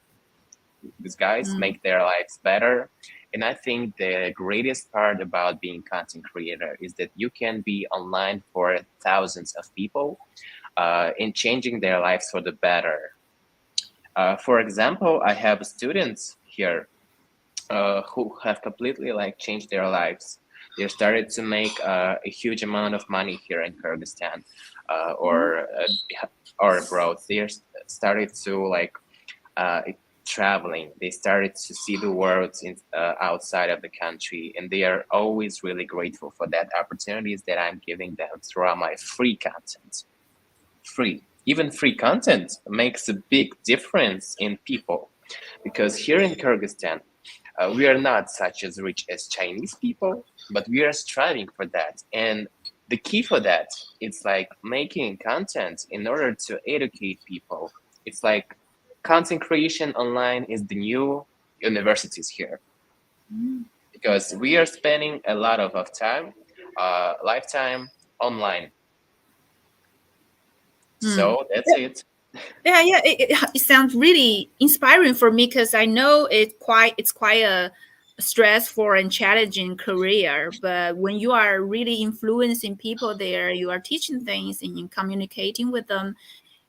These guys make their lives better. And I think the greatest part about being content creator is that you can be online for thousands of people and changing their lives for the better. For example, I have students here who have completely changed their lives. They started to make a huge amount of money here in Kyrgyzstan or abroad. They started to traveling. They started to see the world outside of the country, and they are always really grateful for that opportunities that I'm giving them throughout my free content. Even free content makes a big difference in people, because here in Kyrgyzstan, we are not such as rich as Chinese people, but we are striving for that. And the key for that, it's making content in order to educate people. It's content creation online is the new universities here, because we are spending a lot of time, lifetime online. So that's it. Yeah. It sounds really inspiring for me because I know it's quite a stressful and challenging career. But when you are really influencing people there, you are teaching things and communicating with them.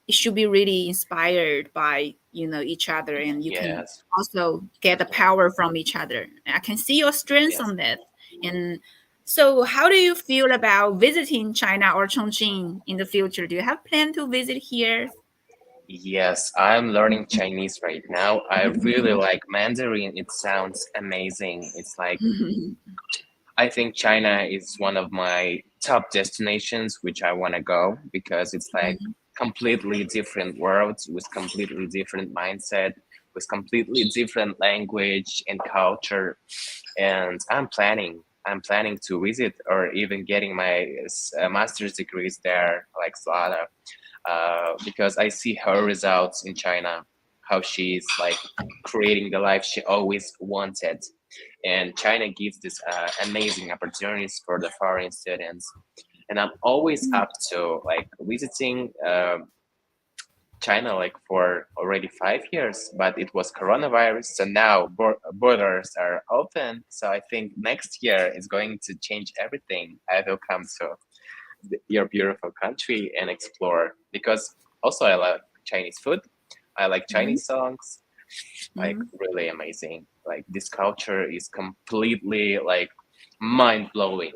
It should be really inspired by each other, and you can Yes. also get the power from each other. I can see your strengths on that, and So, how do you feel about visiting China or Chongqing in the future? Do you have plan to visit here? Yes, I'm learning Chinese right now. I really like Mandarin. It sounds amazing. It's like I think China is one of my top destinations which I want to go because it's like completely different worlds with completely different mindset, with completely different language and culture. And I'm planning to visit or even getting my master's degrees there, like Slada, because I see her results in China, how she's like creating the life she always wanted. And China gives this amazing opportunities for the foreign students. And I'm always up to like visiting China like for already 5 years, but it was coronavirus, so now borders are open. So I think next year is going to change everything. I will come to your beautiful country and explore because also I like Chinese food. I like Chinese songs, like really amazing. Like this culture is completely like mind blowing.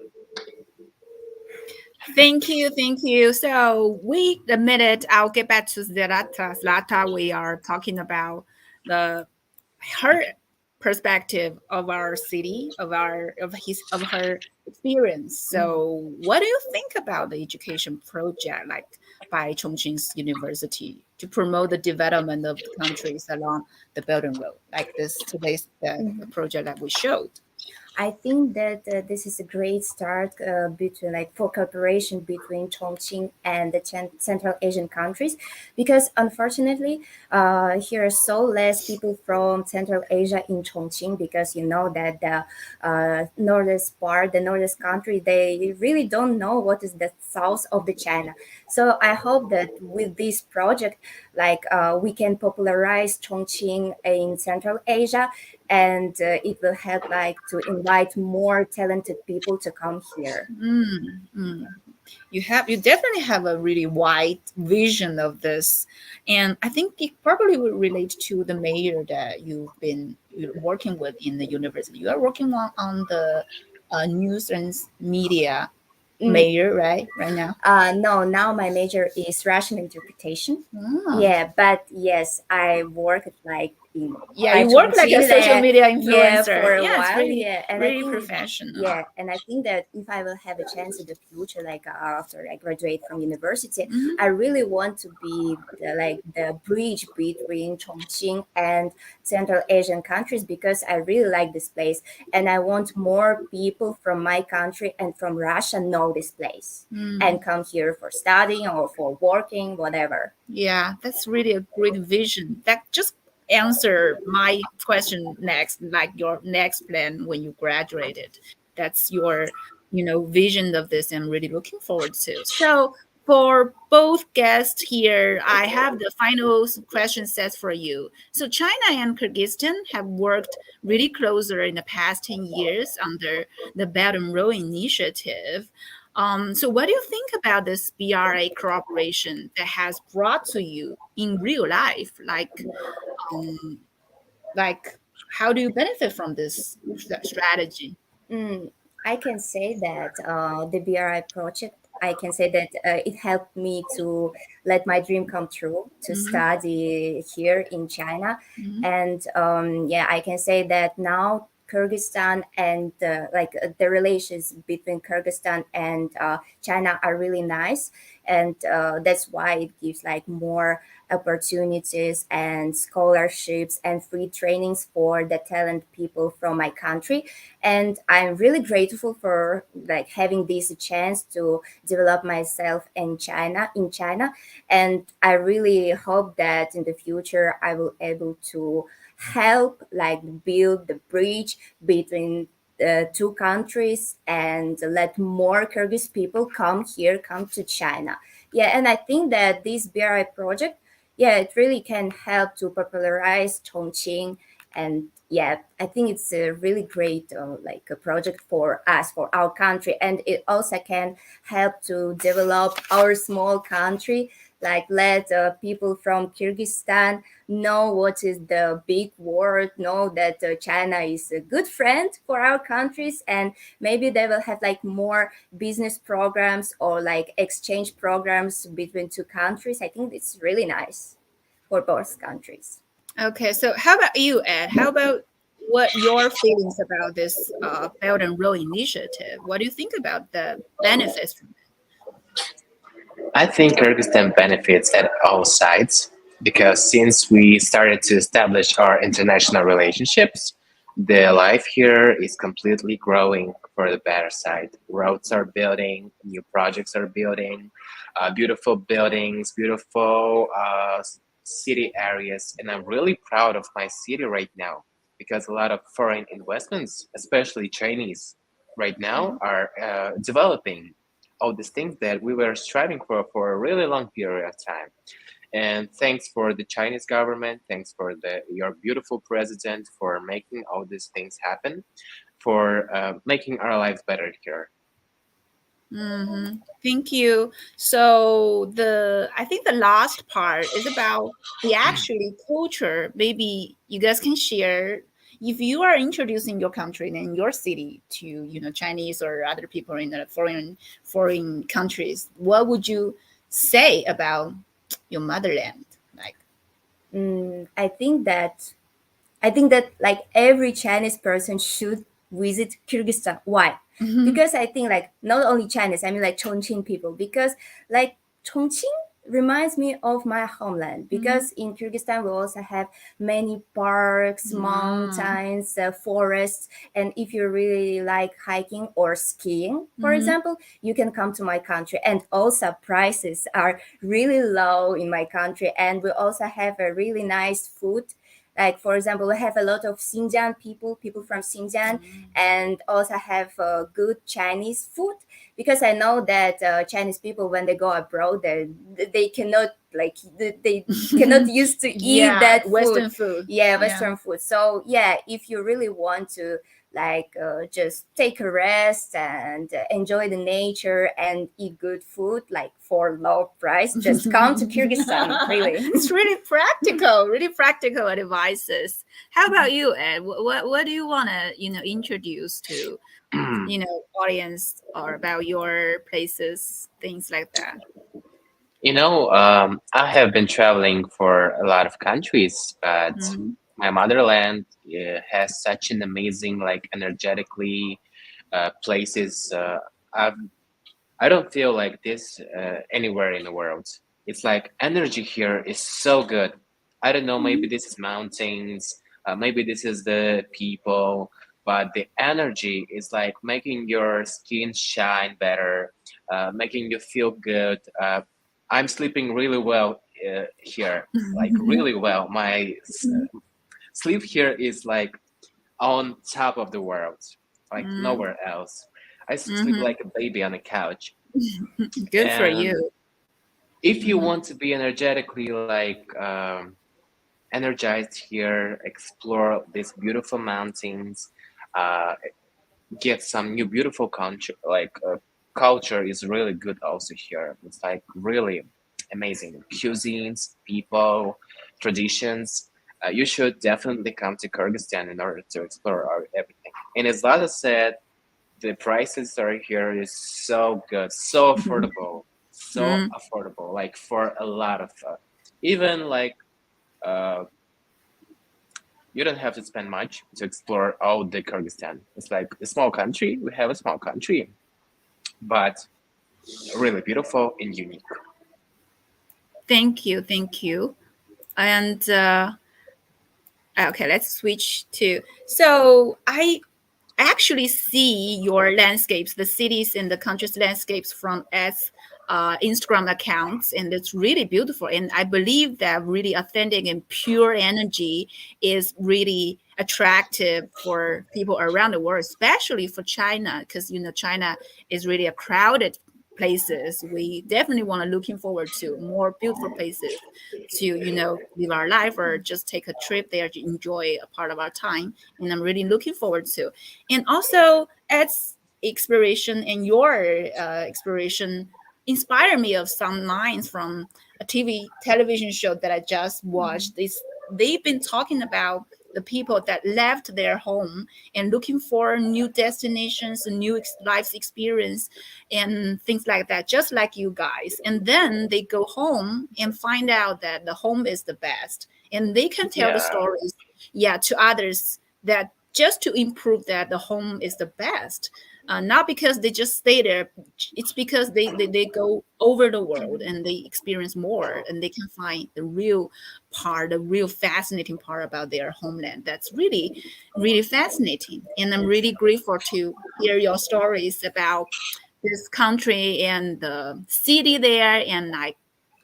Thank you, thank you. So we the minute I'll get back to Zlata. Zlata, we are talking about the her perspective of our city, of her experience. So what do you think about the education project like by Chongqing's University to promote the development of the countries along the Belt and Road, like this today's the project that we showed? I think that this is a great start between like for cooperation between Chongqing and the Central Asian countries, because unfortunately, here are so less people from Central Asia in Chongqing because you know that the northern part, the northern country, they really don't know what is the south of the China. So I hope that with this project, like we can popularize Chongqing in Central Asia, and it will help like to invite more talented people to come here. You definitely have a really wide vision of this, and I think it probably will relate to the mayor that you're working with in the university. You are working on the news and media Mm, mayor, right now. no, now my major is Russian interpretation. Ah. Yeah, but yes, I work like in Yeah, by you work like a Chongqing social there, media yeah, influencer. for a Yeah, it's while. really Yeah, and I really think professional. yeah, and I think that if I will have a chance in the future, like after I graduate from university, I really want to be like the bridge between Chongqing and Central Asian countries because I really like this place, and I want more people from my country and from Russia know this place and come here for studying or for working, whatever. Yeah, that's really a great vision. That just answer my question next, like your next plan when you graduated. That's your, vision of this. I'm really looking forward to. So for both guests here, I have the final question set for you. So China and Kyrgyzstan have worked really closer in the past 10 years under the Belt and Road Initiative. So what do you think about this BRA cooperation that has brought to you in real life? Um, like how do you benefit from this strategy? Mm, I can say that the BRI project, I can say that it helped me to let my dream come true to study here in China. And yeah, I can say that now Kyrgyzstan and the relations between Kyrgyzstan and China are really nice. And that's why it gives like more opportunities and scholarships and free trainings for the talent people from my country, and I'm really grateful for like having this chance to develop myself in China, and I really hope that in the future I will able to help like build the bridge between the two countries and let more Kyrgyz people come here, come to China. Yeah, and I think that this BRI project, yeah, it really can help to popularize Chongqing, and yeah, I think it's a really great like a project for us, for our country, and it also can help to develop our small country like let people from Kyrgyzstan know what is the big world, know that China is a good friend for our countries, and maybe they will have like more business programs or like exchange programs between two countries. I think it's really nice for both countries. Okay, so how about you, Ed? How about what your feelings about this Belt and Road Initiative? What do you think about the benefits from I think Kyrgyzstan benefits at all sides because since we started to establish our international relationships, the life here is completely growing for the better side. Roads are building, new projects are building, beautiful buildings, beautiful city areas, and I'm really proud of my city right now because a lot of foreign investments, especially Chinese, right now are developing all these things that we were striving for a really long period of time. And thanks for the Chinese government, thanks for your beautiful president for making all these things happen, for making our lives better here. Thank you. So I think the last part is about the actually culture. Maybe you guys can share if you are introducing your country and your city to Chinese or other people in the foreign countries. What would you say about your motherland? Like, I think that like every Chinese person should visit Kyrgyzstan. Why? Because I think like not only Chinese, I mean like Chongqing people. Because like Chongqing reminds me of my homeland. Because in Kyrgyzstan we also have many parks, mountains, forests, and if you really like hiking or skiing, for example, you can come to my country. And also prices are really low in my country, and we also have a really nice food. Like for example, we have a lot of Xinjiang people from Xinjiang, and also have good Chinese food. Because I know that Chinese people, when they go abroad, they cannot like they cannot used to eat that food. Western food. Yeah, Western food. So yeah, if you really want to like just take a rest and enjoy the nature and eat good food like for low price, just come to Kyrgyzstan. Really, It's really practical advices. How about you, Ed? What do you want to introduce to audience or about your places, things like that? I have been traveling for a lot of countries, but my motherland has such an amazing, like, energetically places. I've I don't feel like this anywhere in the world. It's like energy here is so good. I don't know, maybe this is mountains, maybe this is the people, but the energy is like making your skin shine better, making you feel good. I'm sleeping really well here, like really well. My sleep here is like on top of the world, like nowhere else. I sleep like a baby on a couch. Good for And you. if you want to be energetically like energized here, explore these beautiful mountains, uh, get some new beautiful culture. Like culture is really good also here. It's like really amazing cuisines, people, traditions. You should definitely come to Kyrgyzstan in order to explore everything. And as Lada said, the prices are here is so good, so affordable, like for a lot of even like uh, you don't have to spend much to explore all the Kyrgyzstan. It's like a small country. We have a small country, but really beautiful and unique. Thank you. And okay, let's switch to. So I actually see your landscapes, the cities and the country's landscapes from as Instagram accounts, and it's really beautiful. And I believe that really authentic and pure energy is really attractive for people around the world, especially for China, because China is really a crowded places. We definitely want to looking forward to more beautiful places to live our life or just take a trip there to enjoy a part of our time. And I'm really looking forward to. And also, Ed's exploration and your exploration inspired me of some lines from television show that I just watched. They've been talking about the people that left their home and looking for new destinations, new life experience, and things like that, just like you guys. And then they go home and find out that the home is the best, and they can tell the Yeah. stories, yeah, to others, that just to improve that the home is the best. Not because they just stay there, it's because they go over the world and they experience more, and they can find the real part, the real fascinating part about their homeland. That's really, really fascinating. And I'm really grateful to hear your stories about this country and the city there. And I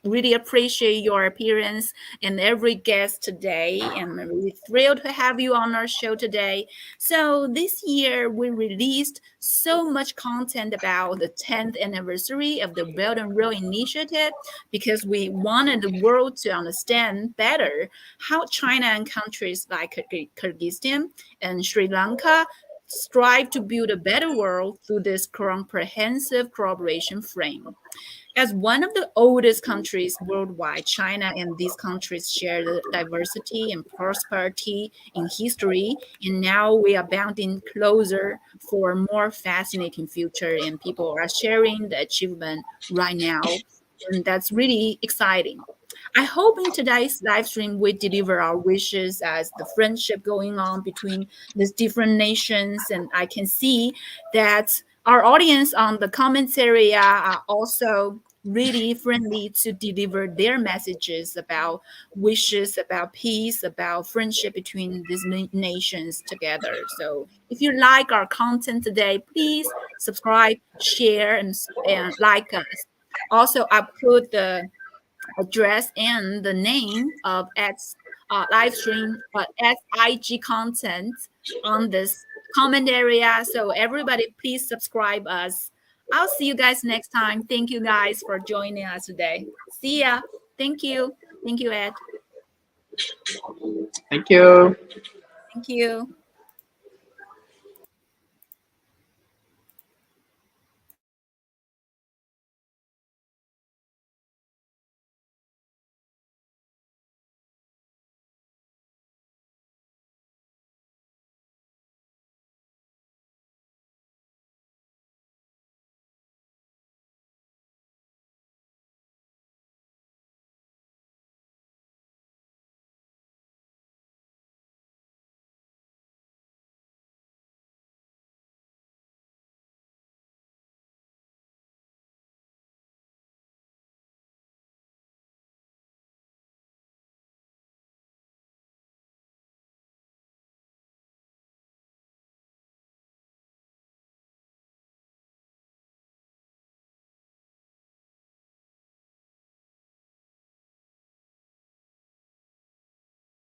really appreciate your appearance and every guest today. And I'm really thrilled to have you on our show today. So this year we released so much content about the 10th anniversary of the Belt and Road Initiative, because we wanted the world to understand better how China and countries like Kyrgyzstan and Sri Lanka strive to build a better world through this comprehensive cooperation frame. As one of the oldest countries worldwide, China and these countries share the diversity and prosperity in history, and now we are bounding closer for a more fascinating future, and people are sharing the achievement right now, and that's really exciting. I hope in today's live stream we deliver our wishes as the friendship going on between these different nations, and I can see that our audience on the comments area are also really friendly to deliver their messages about wishes, about peace, about friendship between these nations together. So if you like our content today, please subscribe, share, and like us. Also, I put the address and the name of X live stream X IG content on this comment area. So everybody, please subscribe us. I'll see you guys next time. Thank you guys for joining us today. See ya. Thank you. Thank you, Ed. Thank you. Thank you.